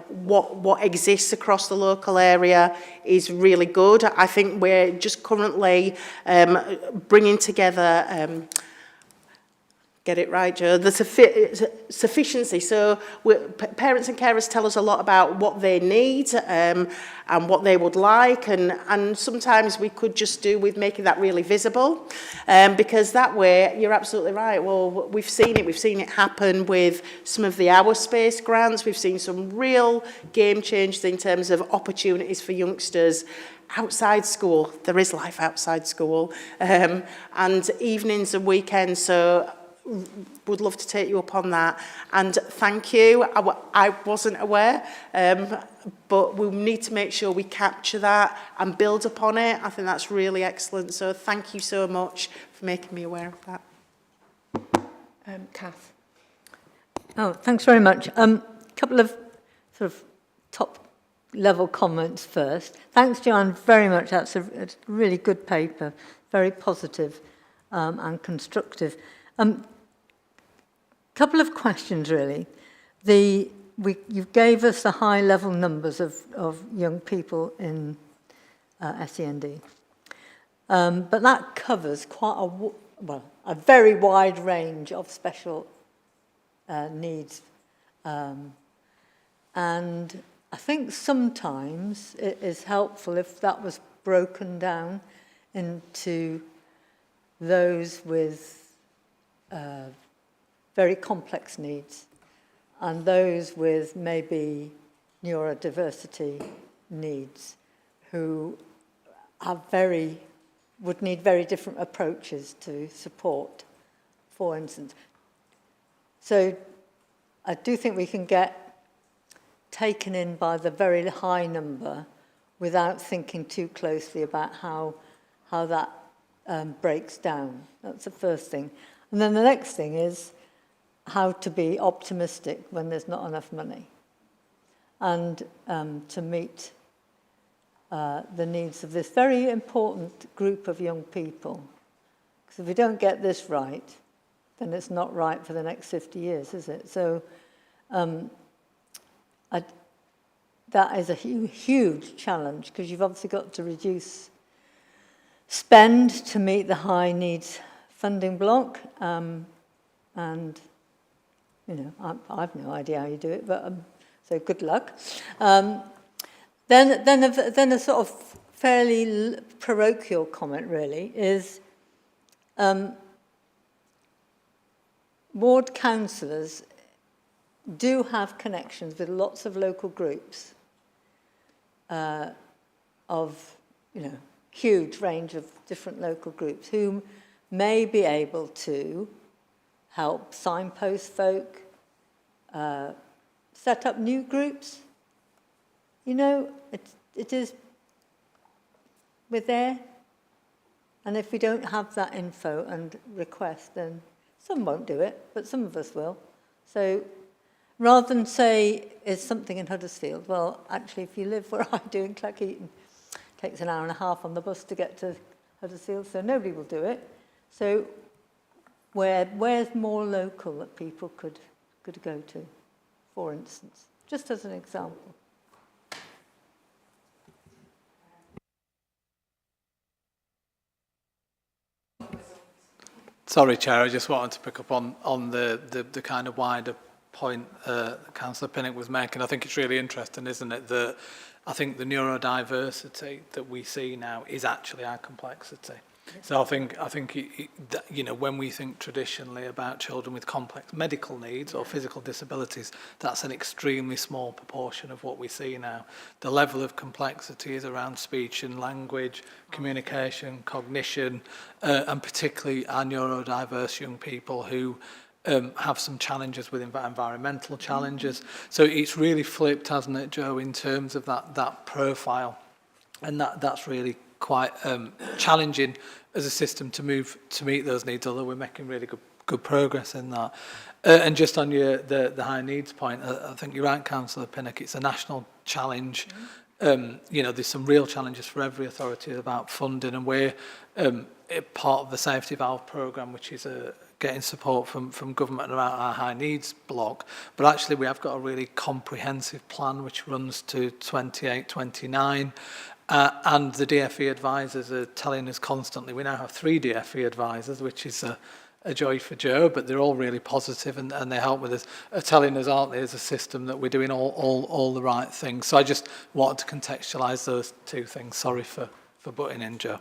What exists across the local area is really good. I think we're just currently bringing together get it right, Joe, the sufficiency. So parents and carers tell us a lot about what they need and what they would like, and sometimes we could just do with making that really visible, because that way, you're absolutely right. Well, we've seen it happen with some of the Our Space grants. We've seen some real game changes in terms of opportunities for youngsters outside school. There is life outside school, and evenings and weekends. So would love to take you up on that, and thank you. I wasn't aware, but we need to make sure we capture that and build upon it. I think that's really excellent, so thank you so much for making me aware of that. Kath. Oh, thanks very much. Couple of sort of top level comments first. Thanks, Joanne, very much. That's a really good paper, very positive and constructive. Couple of questions, really. You gave us the high-level numbers of young people in SEND, but that covers quite a very wide range of special needs, and I think sometimes it is helpful if that was broken down into those with very complex needs, and those with maybe neurodiversity needs, who would need very different approaches to support, for instance. So I do think we can get taken in by the very high number without thinking too closely about how that breaks down. That's the first thing. And then the next thing is how to be optimistic when there's not enough money, and to meet the needs of this very important group of young people. Because if we don't get this right, then it's not right for the next 50 years, is it? So that is a huge challenge, because you've obviously got to reduce spend to meet the high needs funding block, and I've no idea how you do it, but so good luck. Then a sort of fairly parochial comment really is ward councillors do have connections with lots of local groups of huge range of different local groups who may be able to help signpost folk, set up new groups. It is, we're there. And if we don't have that info and request, then some won't do it, but some of us will. So rather than say, is something in Huddersfield? Well, actually, if you live where I do in Cleckheaton, it takes an hour and a half on the bus to get to Huddersfield, so nobody will do it. So where's more local that people could go to, for instance, just as an example? Sorry, Chair, I just wanted to pick up on the kind of wider point Councillor Pinnock was making. I think it's really interesting, isn't it, that I think the neurodiversity that we see now is actually our complexity. So I think you know, when we think traditionally about children with complex medical needs or physical disabilities, that's an extremely small proportion of what we see now. The level of complexity is around speech and language, communication, cognition, and particularly our neurodiverse young people who have some challenges with environmental challenges. So it's really flipped, hasn't it, Joe, in terms of that profile, and that's really quite challenging as a system to meet those needs, although we're making really good progress in that. And just on the high needs point, I think you're right, Councillor Pinnock, it's a national challenge. You know, there's some real challenges for every authority about funding, and we're part of the Safety Valve programme, which is getting support from government around our high needs block. But actually we have got a really comprehensive plan which runs to 28-29. And the DFE advisors are telling us constantly, we now have 3 DFE advisors, which is a joy for Joe, but they're all really positive and they help with us, are telling us, aren't they, as a system that we're doing all the right things. So I just wanted to contextualise those 2 things. Sorry for butting in, Joe.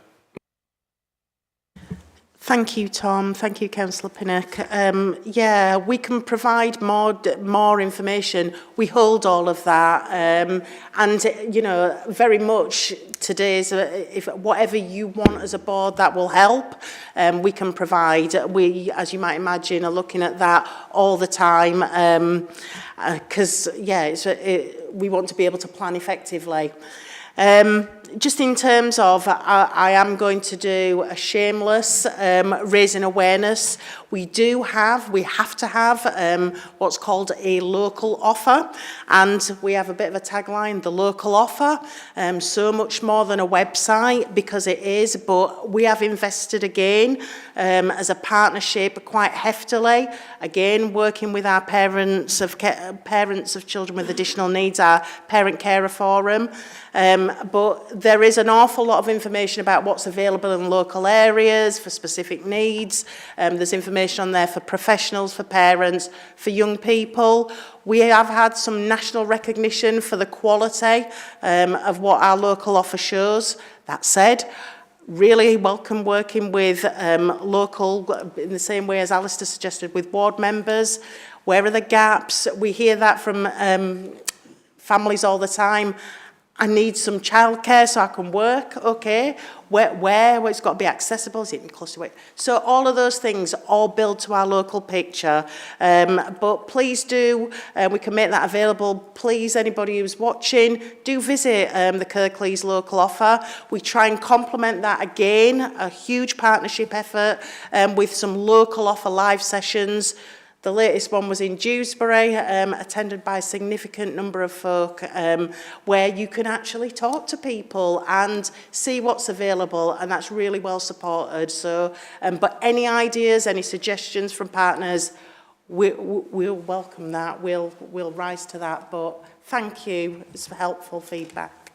Thank you, Tom. Thank you, Councillor Pinnock. Yeah, we can provide more information. We hold all of that. And, you know, very much today's, if whatever you want as a board, that will help. We can provide. We, as you might imagine, are looking at that all the time. Because, yeah, we want to be able to plan effectively. Just in terms of, I am going to do a shameless raising awareness. We have to have what's called a local offer, and we have a bit of a tagline, the local offer, so much more than a website, because it is, but we have invested again as a partnership quite heftily, again working with our parents of children with additional needs, our parent carer forum. But there is an awful lot of information about what's available in local areas for specific needs. There's information on there for professionals, for parents, for young people. We have had some national recognition for the quality of what our local offer shows. That said, really welcome working with local, in the same way as Alistair suggested, with ward members. Where are the gaps? We hear that from families all the time. I need some childcare so I can work. Okay, where? Well, it's got to be accessible. Is it close to it? So all of those things all build to our local picture. But please do, we can make that available. Please, anybody who's watching, do visit the Kirklees local offer. We try and complement that again, a huge partnership effort with some local offer live sessions. The latest one was in Dewsbury, attended by a significant number of folk, where you can actually talk to people and see what's available, and that's really well supported. So, but any ideas, any suggestions from partners, we'll welcome that. We'll rise to that. But thank you, it's helpful feedback.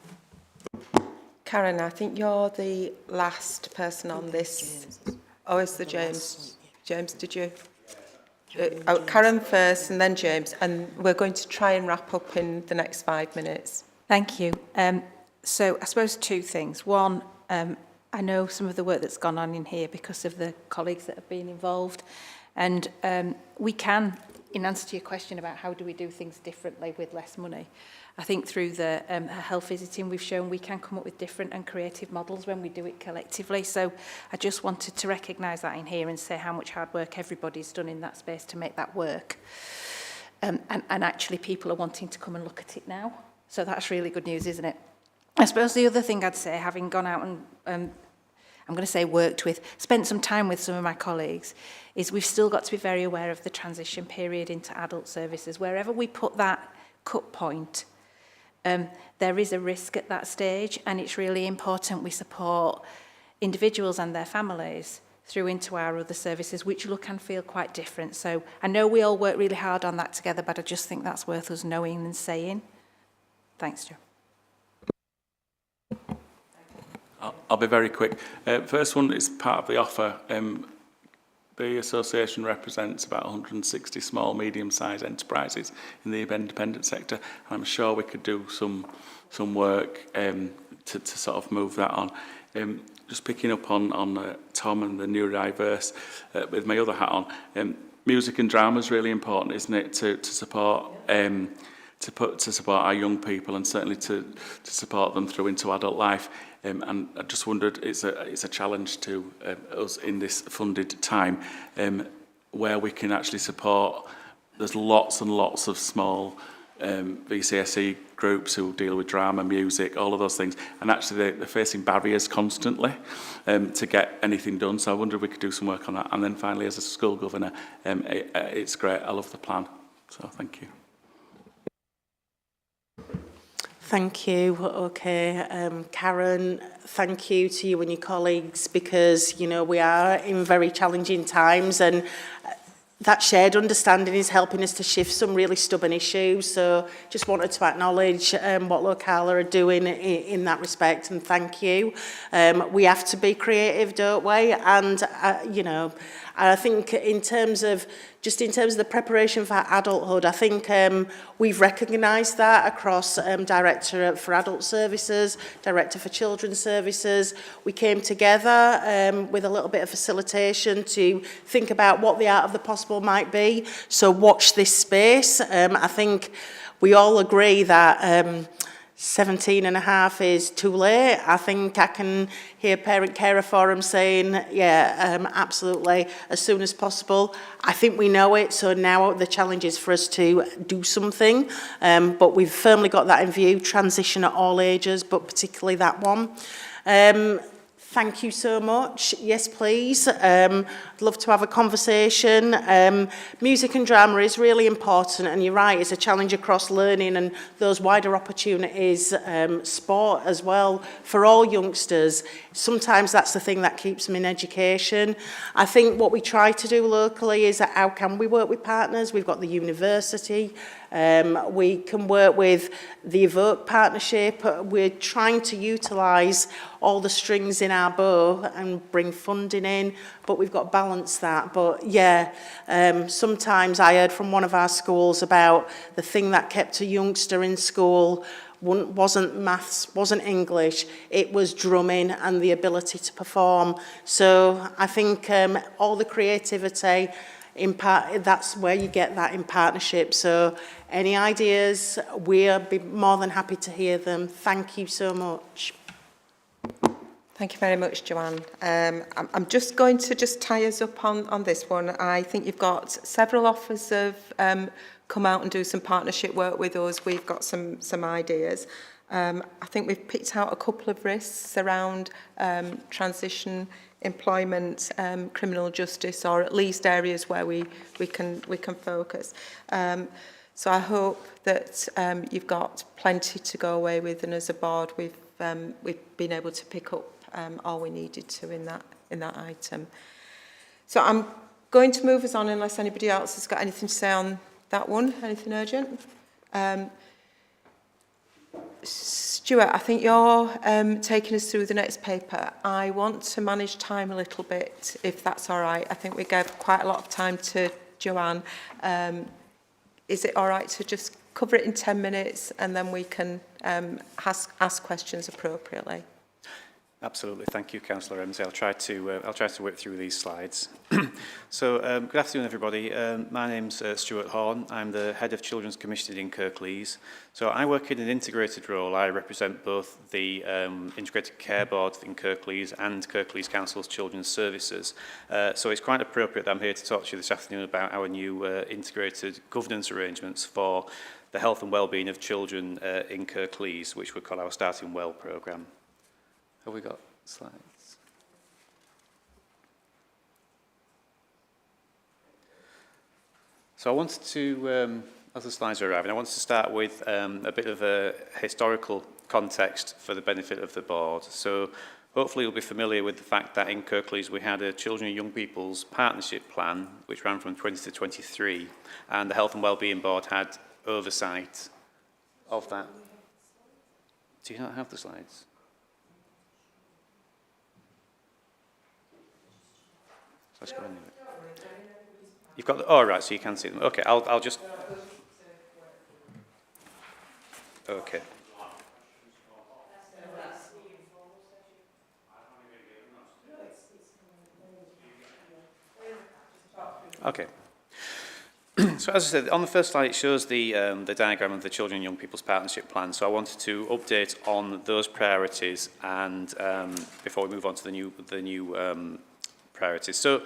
Karen, I think you're the last person on this. Oh, it's the James. James, did you? Karen first and then James, and we're going to try and wrap up in the next 5 minutes. Thank you. So I suppose 2 things. One, I know some of the work that's gone on in here because of the colleagues that have been involved, and we can, in answer to your question about how do we do things differently with less money, I think through the health visiting we've shown we can come up with different and creative models when we do it collectively. So I just wanted to recognise that in here and say how much hard work everybody's done in that space to make that work. And actually people are wanting to come and look at it now. So that's really good news, isn't it? I suppose the other thing I'd say, having gone out and I'm going to say worked with, spent some time with some of my colleagues, is we've still got to be very aware of the transition period into adult services. Wherever we put that cut point, there is a risk at that stage, and it's really important we support individuals and their families through into our other services, which look and feel quite different. So I know we all work really hard on that together, but I just think that's worth us knowing and saying. Thanks, Joe. I'll be very quick. First one is part of the offer. The association represents about 160 small, medium-sized enterprises in the independent sector, and I'm sure we could do some work to sort of move that on. Just picking up on Tom and the neurodiverse, with my other hat on, music and drama is really important, isn't it, to support to support our young people, and certainly to support them through into adult life. And I just wondered, it's a challenge to us in this funded time, where we can actually support. There's lots and lots of small VCSE groups who deal with drama, music, all of those things, and actually they're facing barriers constantly to get anything done. So I wonder if we could do some work on that. And then finally, as a school governor, it's great. I love the plan. So thank you. Thank you. Okay, Karen, thank you to you and your colleagues, because, you know, we are in very challenging times, and that shared understanding is helping us to shift some really stubborn issues. So just wanted to acknowledge what Locala are doing in that respect, and thank you. We have to be creative, don't we? And, you know, I think in terms of the preparation for adulthood, I think we've recognised that across Director for Adult Services, Director for Children's Services. We came together with a little bit of facilitation to think about what the art of the possible might be. So watch this space. I think we all agree that 17 and a half is too late. I think I can hear Parent Carer Forum saying, yeah, absolutely, as soon as possible. I think we know it, so now the challenge is for us to do something. But we've firmly got that in view, transition at all ages, but particularly that one. Thank you so much. Yes, please. I'd love to have a conversation. Music and drama is really important, and you're right, it's a challenge across learning and those wider opportunities, sport as well, for all youngsters. Sometimes that's the thing that keeps them in education. I think what we try to do locally is how can we work with partners? We've got the university. We can work with the Evoke partnership. We're trying to utilise all the strings in our bow and bring funding in, but we've got to balance that. But yeah, sometimes I heard from one of our schools about the thing that kept a youngster in school wasn't maths, wasn't English, it was drumming and the ability to perform. So I think all the creativity, that's where you get that in partnership. So any ideas, we'll be more than happy to hear them. Thank you so much. Thank you very much, Joanne. I'm just going to tie us up on this one. I think you've got several offers of come out and do some partnership work with us. We've got some ideas. I think we've picked out a couple of risks around transition, employment, criminal justice, or at least areas where we can focus. So I hope that you've got plenty to go away with, and as a board we've been able to pick up all we needed to in that item. So I'm going to move us on unless anybody else has got anything to say on that one. Anything urgent? Stuart, I think you're taking us through the next paper. I want to manage time a little bit, if that's all right. I think we gave quite a lot of time to Joanne. Is it all right to just cover it in 10 minutes and then we can ask questions appropriately? Absolutely, thank you, Councillor Ramsey. I'll try to work through these slides. So, good afternoon, everybody. My name's Stuart Horn. I'm the head of Children's Commissioning in Kirklees. So, I work in an integrated role. I represent both the Integrated Care Board in Kirklees and Kirklees Council's Children's Services. So, it's quite appropriate that I'm here to talk to you this afternoon about our new integrated governance arrangements for the health and wellbeing of children in Kirklees, which we call our Starting Well programme. Have we got slides? So I wanted to, as the slides are arriving, I wanted to start with a bit of a historical context for the benefit of the board. So hopefully you'll be familiar with the fact that in Kirklees we had a Children and Young People's Partnership Plan, which ran from 20 to 23, and the Health and Wellbeing Board had oversight of that. Do you not have the slides? Let's go in. You've got the, oh right, so you can see them. Okay, I'll just. Okay. Okay. So as I said, on the first slide it shows the diagram of the Children and Young People's Partnership Plan. So I wanted to update on those priorities and before we move on to the new priorities. So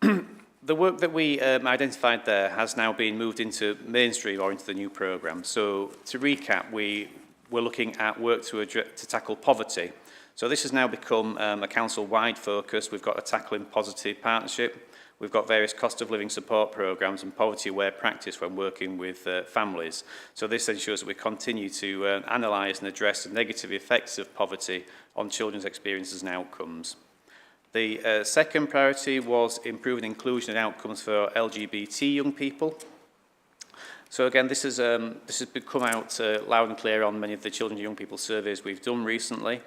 the work that we identified there has now been moved into mainstream or into the new programme. So to recap, we're looking at work to tackle poverty. So this has now become a council-wide focus. We've got a Tackling Poverty Partnership. We've got various cost of living support programmes and poverty-aware practice when working with families. So this ensures that we continue to analyse and address the negative effects of poverty on children's experiences and outcomes. The second priority was improving inclusion and outcomes for LGBT young people. So again, this has come out loud and clear on many of the children and young people surveys we've done recently.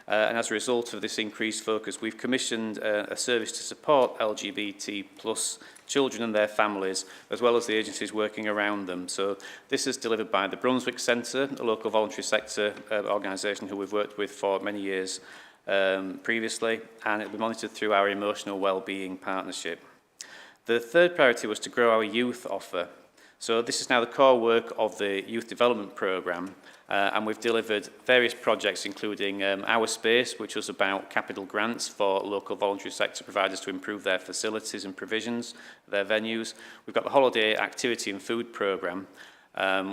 And as a result of this increased focus, we've commissioned a service to support LGBT plus children and their families, as well as the agencies working around them. So this is delivered by the Brunswick Centre, a local voluntary sector organisation who we've worked with for many years previously, and it will be monitored through our Emotional Wellbeing Partnership. The third priority was to grow our youth offer. So this is now the core work of the Youth Development Programme, and we've delivered various projects including Our Space, which was about capital grants for local voluntary sector providers to improve their facilities and provisions, their venues. We've got the Holiday Activity and Food Programme,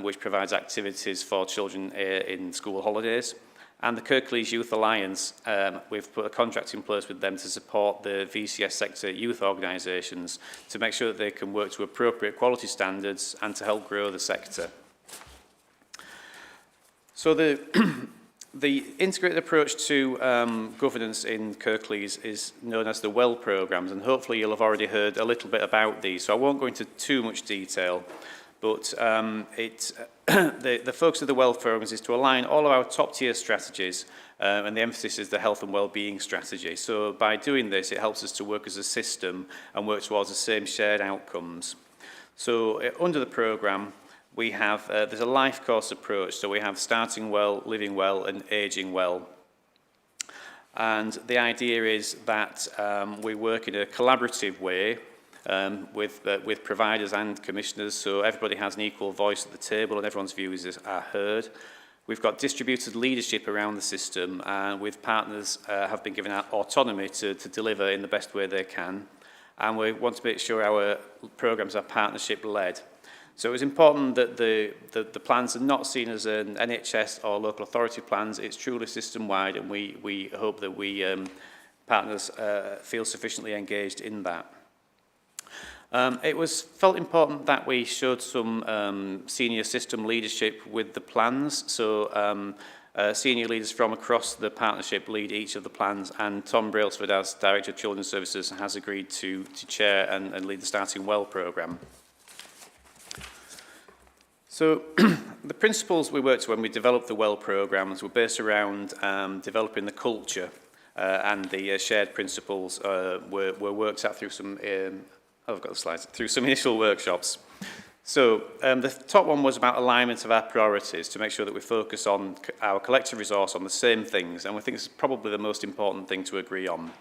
which provides activities for children in school holidays. And the Kirklees Youth Alliance, we've put a contract in place with them to support the VCS sector youth organisations to make sure that they can work to appropriate quality standards and to help grow the sector. So the integrated approach to governance in Kirklees is known as the WELL programmes, and hopefully you'll have already heard a little bit about these, so I won't go into too much detail, but the focus of the WELL programmes is to align all of our top-tier strategies, and the emphasis is the health and well-being strategy. So by doing this, it helps us to work as a system and work towards the same shared outcomes. So under the programme, we have, there's a life course approach, so we have starting well, living well and ageing well. And the idea is that we work in a collaborative way with providers and commissioners, so everybody has an equal voice at the table and everyone's views are heard. We've got distributed leadership around the system, and with partners have been given autonomy to deliver in the best way they can. And we want to make sure our programmes are partnership-led. So it's important that the plans are not seen as an NHS or local authority plans. It's truly system-wide, and we hope that we partners feel sufficiently engaged in that. It was felt important that we showed some senior system leadership with the plans. So senior leaders from across the partnership lead each of the plans, and Tom Brailsford, as Director of Children's Services, has agreed to chair and lead the Starting Well programme. So the principles we worked to when we developed the WELL programmes were based around developing the culture, and the shared principles were worked out through some, I've got the slides, through some initial workshops. So the top one was about alignment of our priorities to make sure that we focus on our collective resource on the same things, and we think it's probably the most important thing to agree on.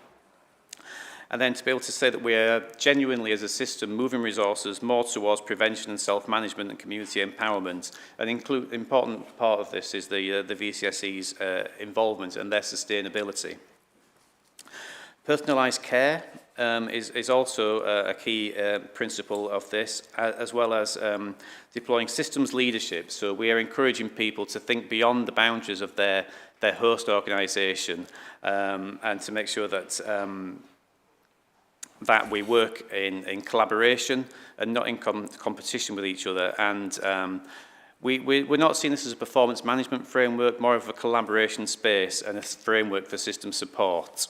And then to be able to say that we are genuinely, as a system, moving resources more towards prevention and self-management and community empowerment. An important part of this is the VCSE's involvement and their sustainability. Personalised care is also a key principle of this, as well as deploying systems leadership. So we are encouraging people to think beyond the boundaries of their host organisation, and to make sure that that we work in collaboration and not in competition with each other. And we're not seeing this as a performance management framework, more of a collaboration space and a framework for system support.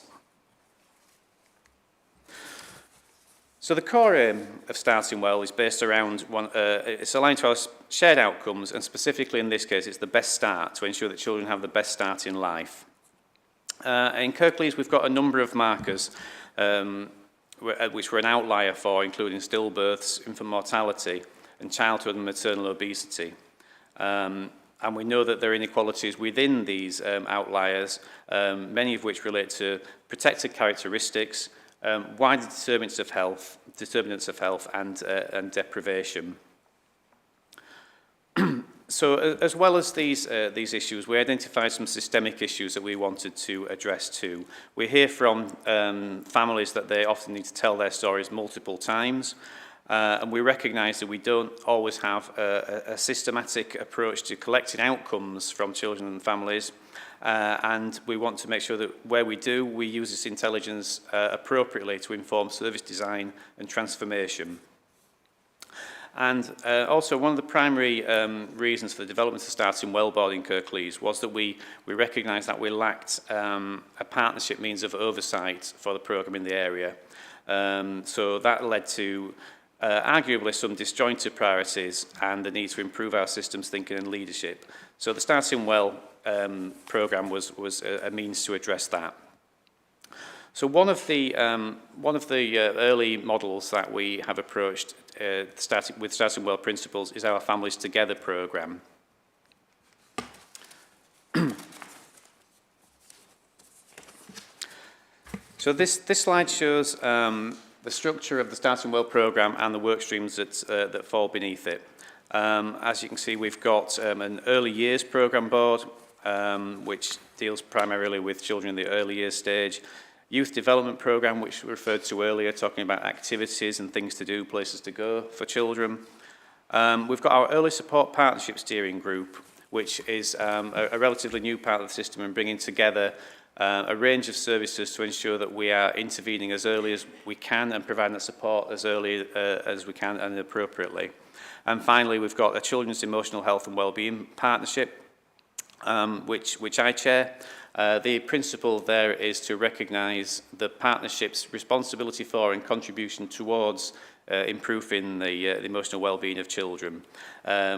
So the core aim of Starting Well is based around it's aligned to our shared outcomes, and specifically in this case, it's the best start, to ensure that children have the best start in life. In Kirklees, we've got a number of markers which were an outlier for including stillbirths, infant mortality, and childhood and maternal obesity. And we know that there are inequalities within these outliers, many of which relate to protected characteristics, wider determinants of health, and deprivation. So, as well as these issues, we identified some systemic issues that we wanted to address too. We hear from families that they often need to tell their stories multiple times, and we recognise that we don't always have a systematic approach to collecting outcomes from children and families, and we want to make sure that where we do, we use this intelligence appropriately to inform service design and transformation. And also one of the primary reasons for the development of Starting Wellboard in Kirklees was that we recognised that we lacked a partnership means of oversight for the programme in the area. So that led to arguably some disjointed priorities and the need to improve our systems thinking and leadership. So the Starting Well programme was a means to address that. So one of the early models that we have approached with Starting Well principles is our Families Together programme. So this slide shows the structure of the Starting Well programme and the work streams that fall beneath it. As you can see, we've got an early years programme board, which deals primarily with children in the early years stage. Youth development programme, which we referred to earlier, talking about activities and things to do, places to go for children. We've got our early support partnership steering group, which is a relatively new part of the system and bringing together a range of services to ensure that we are intervening as early as we can and providing that support as early as we can and appropriately. And finally, we've got a Children's Emotional Health and Wellbeing Partnership, which I chair. The principle there is to recognise the partnership's responsibility for and contribution towards improving the emotional well-being of children.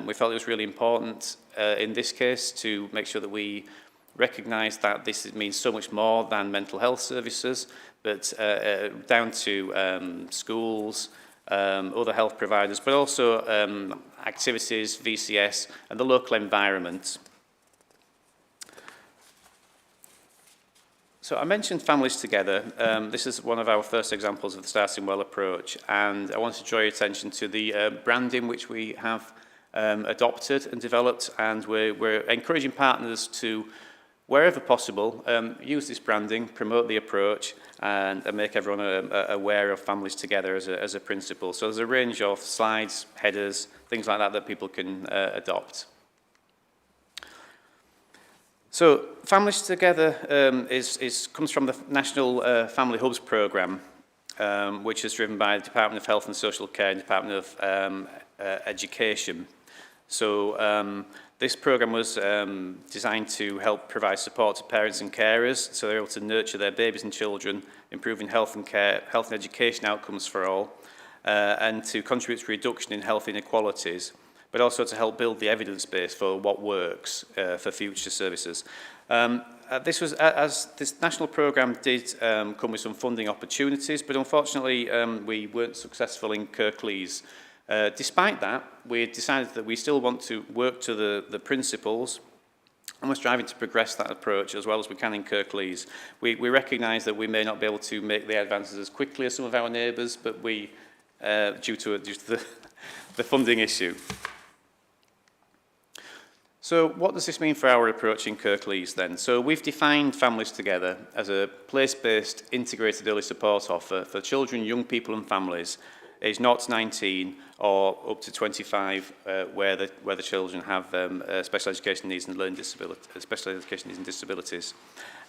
We felt it was really important in this case to make sure that we recognise that this means so much more than mental health services, but down to schools, other health providers, but also activities, VCS, and the local environment. So I mentioned Families Together. This is one of our first examples of the Starting Well approach, and I want to draw your attention to the branding which we have adopted and developed, and we're encouraging partners to, wherever possible, use this branding, promote the approach, and make everyone aware of Families Together as a principle. So there's a range of slides, headers, things like that people can adopt. So Families Together comes from the National Family Hubs programme, which is driven by the Department of Health and Social Care and Department of Education. So this programme was designed to help provide support to parents and carers so they're able to nurture their babies and children, improving health and education outcomes for all, and to contribute to reduction in health inequalities, but also to help build the evidence base for what works for future services. This national programme did come with some funding opportunities, but unfortunately we weren't successful in Kirklees. Despite that, we decided that we still want to work to the principles, and we're striving to progress that approach as well as we can in Kirklees. We recognise that we may not be able to make the advances as quickly as some of our neighbours, but we, due to the funding issue. So what does this mean for our approach in Kirklees then? So we've defined Families Together as a place-based integrated early support offer for children, young people and families aged 0 to 19 or up to 25 where the children have special education needs and special education needs and disabilities.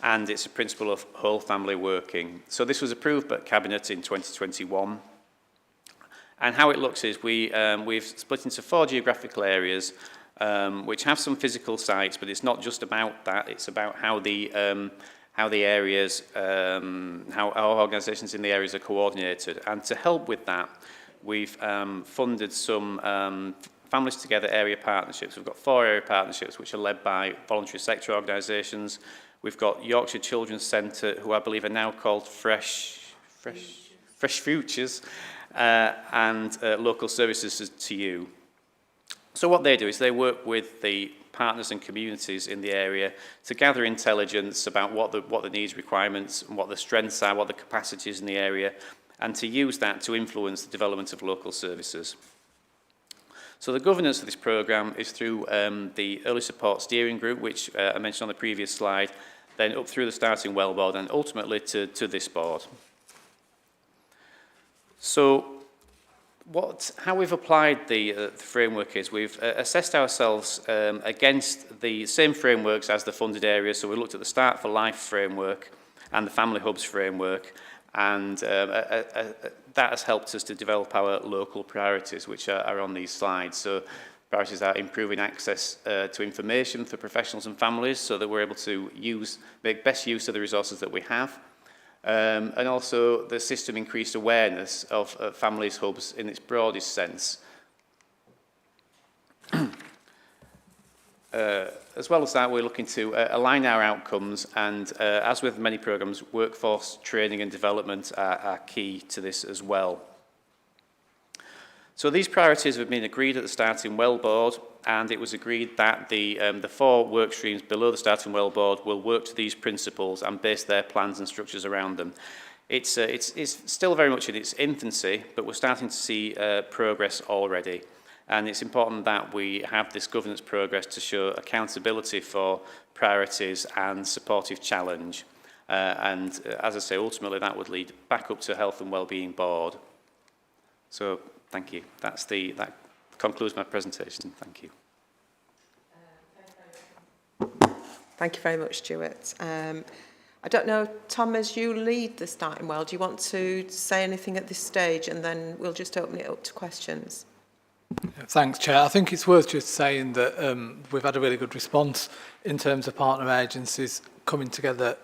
And it's a principle of whole family working. So this was approved by Cabinet in 2021. And how it looks is we've split into 4 geographical areas which have some physical sites, but it's not just about that. It's about how the areas, how our organisations in the areas are coordinated. And to help with that, we've funded some Families Together area partnerships. We've got 4 area partnerships which are led by voluntary sector organisations. We've got Yorkshire Children's Centre, who I believe are now called Fresh fresh futures and local services to you. So what they do is they work with the partners and communities in the area to gather intelligence about what the needs, requirements, and what the strengths are, what the capacities in the area, and to use that to influence the development of local services. So the governance of this programme is through the Early Support Steering Group, which I mentioned on the previous slide, then up through the Starting Well Board, and ultimately to this board. So how we've applied the framework is we've assessed ourselves against the same frameworks as the funded areas. So we looked at the Start for Life framework and the Family Hubs framework, and that has helped us to develop our local priorities, which are on these slides. So priorities are improving access to information for professionals and families so that we're able to make best use of the resources that we have. And also the system increased awareness of families hubs in its broadest sense. As well as that, we're looking to align our outcomes, and as with many programmes, workforce training and development are key to this as well. So these priorities have been agreed at the Starting Well Board, and it was agreed that the 4 work streams below the Starting Well Board will work to these principles and base their plans and structures around them. It's still very much in its infancy, but we're starting to see progress already. And it's important that we have this governance progress to show accountability for priorities and supportive challenge. And as I say, ultimately that would lead back up to Health and Wellbeing Board. So thank you. That concludes my presentation. Thank you. Thank you very much, Stuart. I don't know, Tom, as you lead the Starting Well, do you want to say anything at this stage, and then we'll just open it up to questions? Thanks, Chair. I think it's worth just saying that we've had a really good response in terms of partner agencies coming together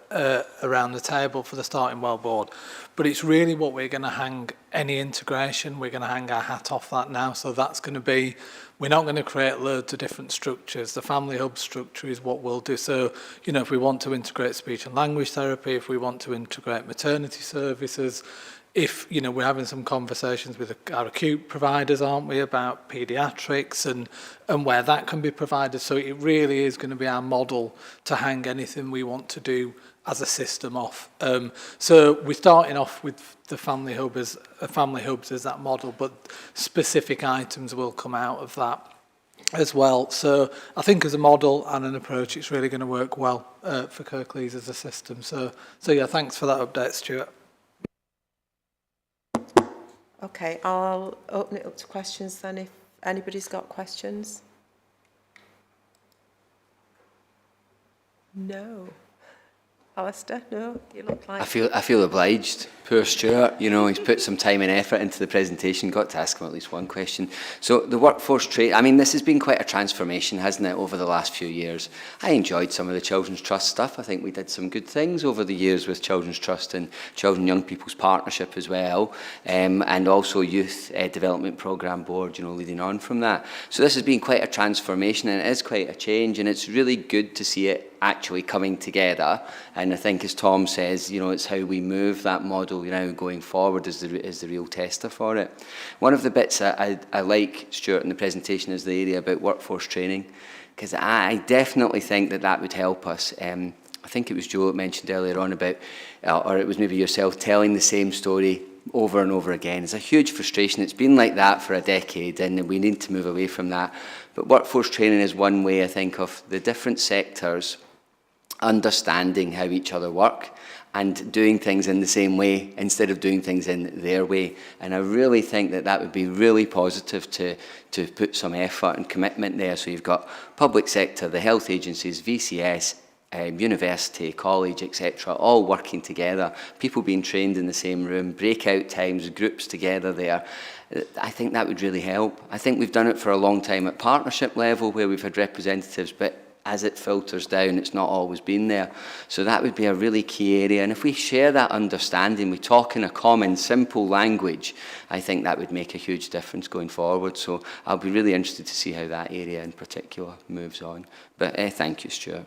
around the table for the Starting Well Board. But it's really what we're going to hang any integration, we're going to hang our hat off that now. So that's going to be, we're not going to create loads of different structures. The Family Hub structure is what we'll do. So, you know, if we want to integrate speech and language therapy, if we want to integrate maternity services, if, you know, we're having some conversations with our acute providers, aren't we, about paediatrics and where that can be provided. So it really is going to be our model to hang anything we want to do as a system off. So we're starting off with the Family Hubs as that model, but specific items will come out of that as well. So I think as a model and an approach, it's really going to work well for Kirklees as a system. So yeah, thanks for that update, Stuart. Okay, I'll open it up to questions then if anybody's got questions. No. Alistair, no? You look like... I feel obliged. Poor Stuart, you know, he's put some time and effort into the presentation, got to ask him at least one question. So the workforce trade, I mean, this has been quite a transformation, hasn't it, over the last few years. I enjoyed some of the Children's Trust stuff. I think we did some good things over the years with Children's Trust and Children and Young People's Partnership as well, and also Youth Development Programme Board, you know, leading on from that. So this has been quite a transformation, and it is quite a change, and it's really good to see it actually coming together. And I think, as Tom says, you know, it's how we move that model, you know, going forward is the real tester for it. One of the bits I like, Stuart, in the presentation is the area about workforce training, because I definitely think that would help us. I think it was Joe that mentioned earlier on about, or it was maybe yourself, telling the same story over and over again. It's a huge frustration. It's been like that for a decade, and we need to move away from that. But workforce training is one way, I think, of the different sectors understanding how each other work and doing things in the same way instead of doing things in their way. And I really think that would be really positive to put some effort and commitment there. So you've got public sector, the health agencies, VCS, university, college, etc., all working together, people being trained in the same room, breakout times, groups together there. I think that would really help. I think we've done it for a long time at partnership level where we've had representatives, but as it filters down, it's not always been there. So that would be a really key area. And if we share that understanding, we talk in a common, simple language, I think that would make a huge difference going forward. So I'll be really interested to see how that area in particular moves on. But thank you, Stuart.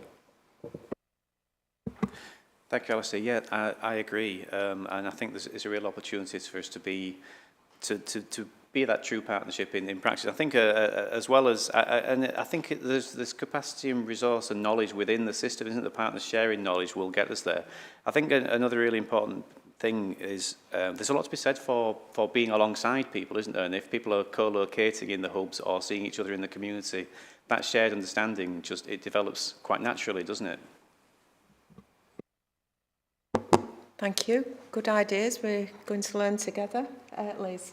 Thank you, Alistair. Yeah, I agree, and I think there's a real opportunity for us to be that true partnership in practice. I think as well as, and I think there's capacity and resource and knowledge within the system, isn't the partners sharing knowledge will get us there. I think another really important thing is there's a lot to be said for being alongside people, isn't there? And if people are co-locating in the hubs or seeing each other in the community, that shared understanding it develops quite naturally, doesn't it? Thank you. Good ideas. We're going to learn together. Liz.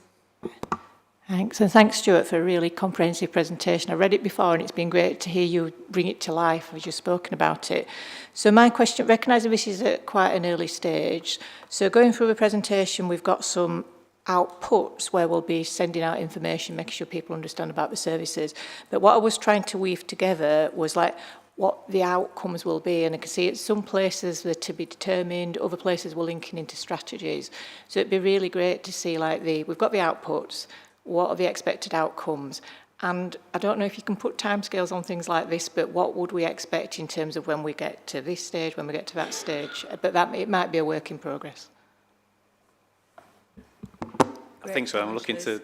Thanks, and thanks, Stuart, for a really comprehensive presentation. I read it before and it's been great to hear you bring it to life as you've spoken about it. So my question, recognising this is at quite an early stage, so going through the presentation we've got some outputs where we'll be sending out information, making sure people understand about the services. But what I was trying to weave together was like what the outcomes will be, and I can see at some places they're to be determined, other places we're linking into strategies. So it'd be really great to see like we've got the outputs, what are the expected outcomes? And I don't know if you can put timescales on things like this, but what would we expect in terms of when we get to this stage, when we get to that stage? But it might be a work in progress. I think so. I'm looking to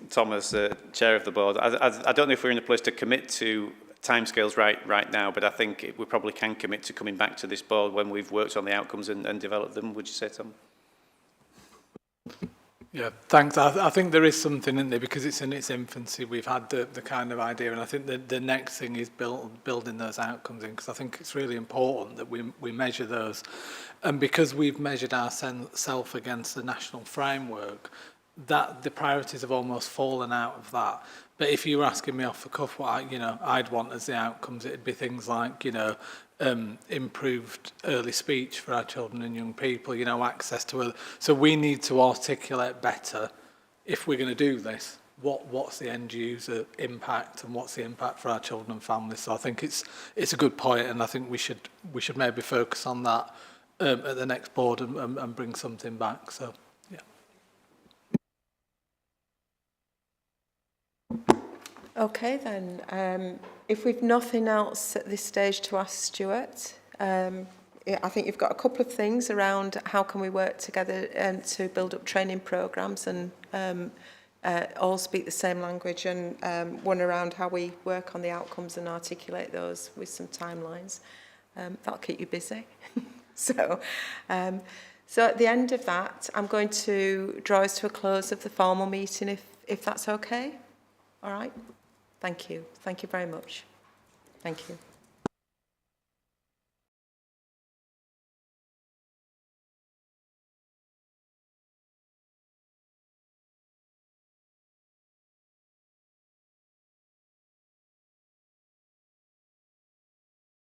Tom as chair of the board. I don't know if we're in a place to commit to timescales right now, but I think we probably can commit to coming back to this board when we've worked on the outcomes and developed them. Would you say, Tom? Yeah, thanks. I think there is something in there because it's in its infancy. We've had the kind of idea, and I think the next thing is building those outcomes in, because I think it's really important that we measure those. And because we've measured ourselves against the national framework, that the priorities have almost fallen out of that. But if you were asking me off the cuff what I'd want as the outcomes, it'd be things like improved early speech for our children and young people, access to so we need to articulate better if we're going to do this. What's the end user impact and what's the impact for our children and families? So I think it's a good point, and I think we should maybe focus on that at the next board and bring something back. So yeah. Okay then, if we've nothing else at this stage to ask Stuart, I think you've got a couple of things around how can we work together to build up training programmes and all speak the same language, and one around how we work on the outcomes and articulate those with some timelines. That'll keep you busy. So at the end of that, I'm going to draw us to a close of the formal meeting, if that's okay. All right. Thank you. Thank you very much. Thank you.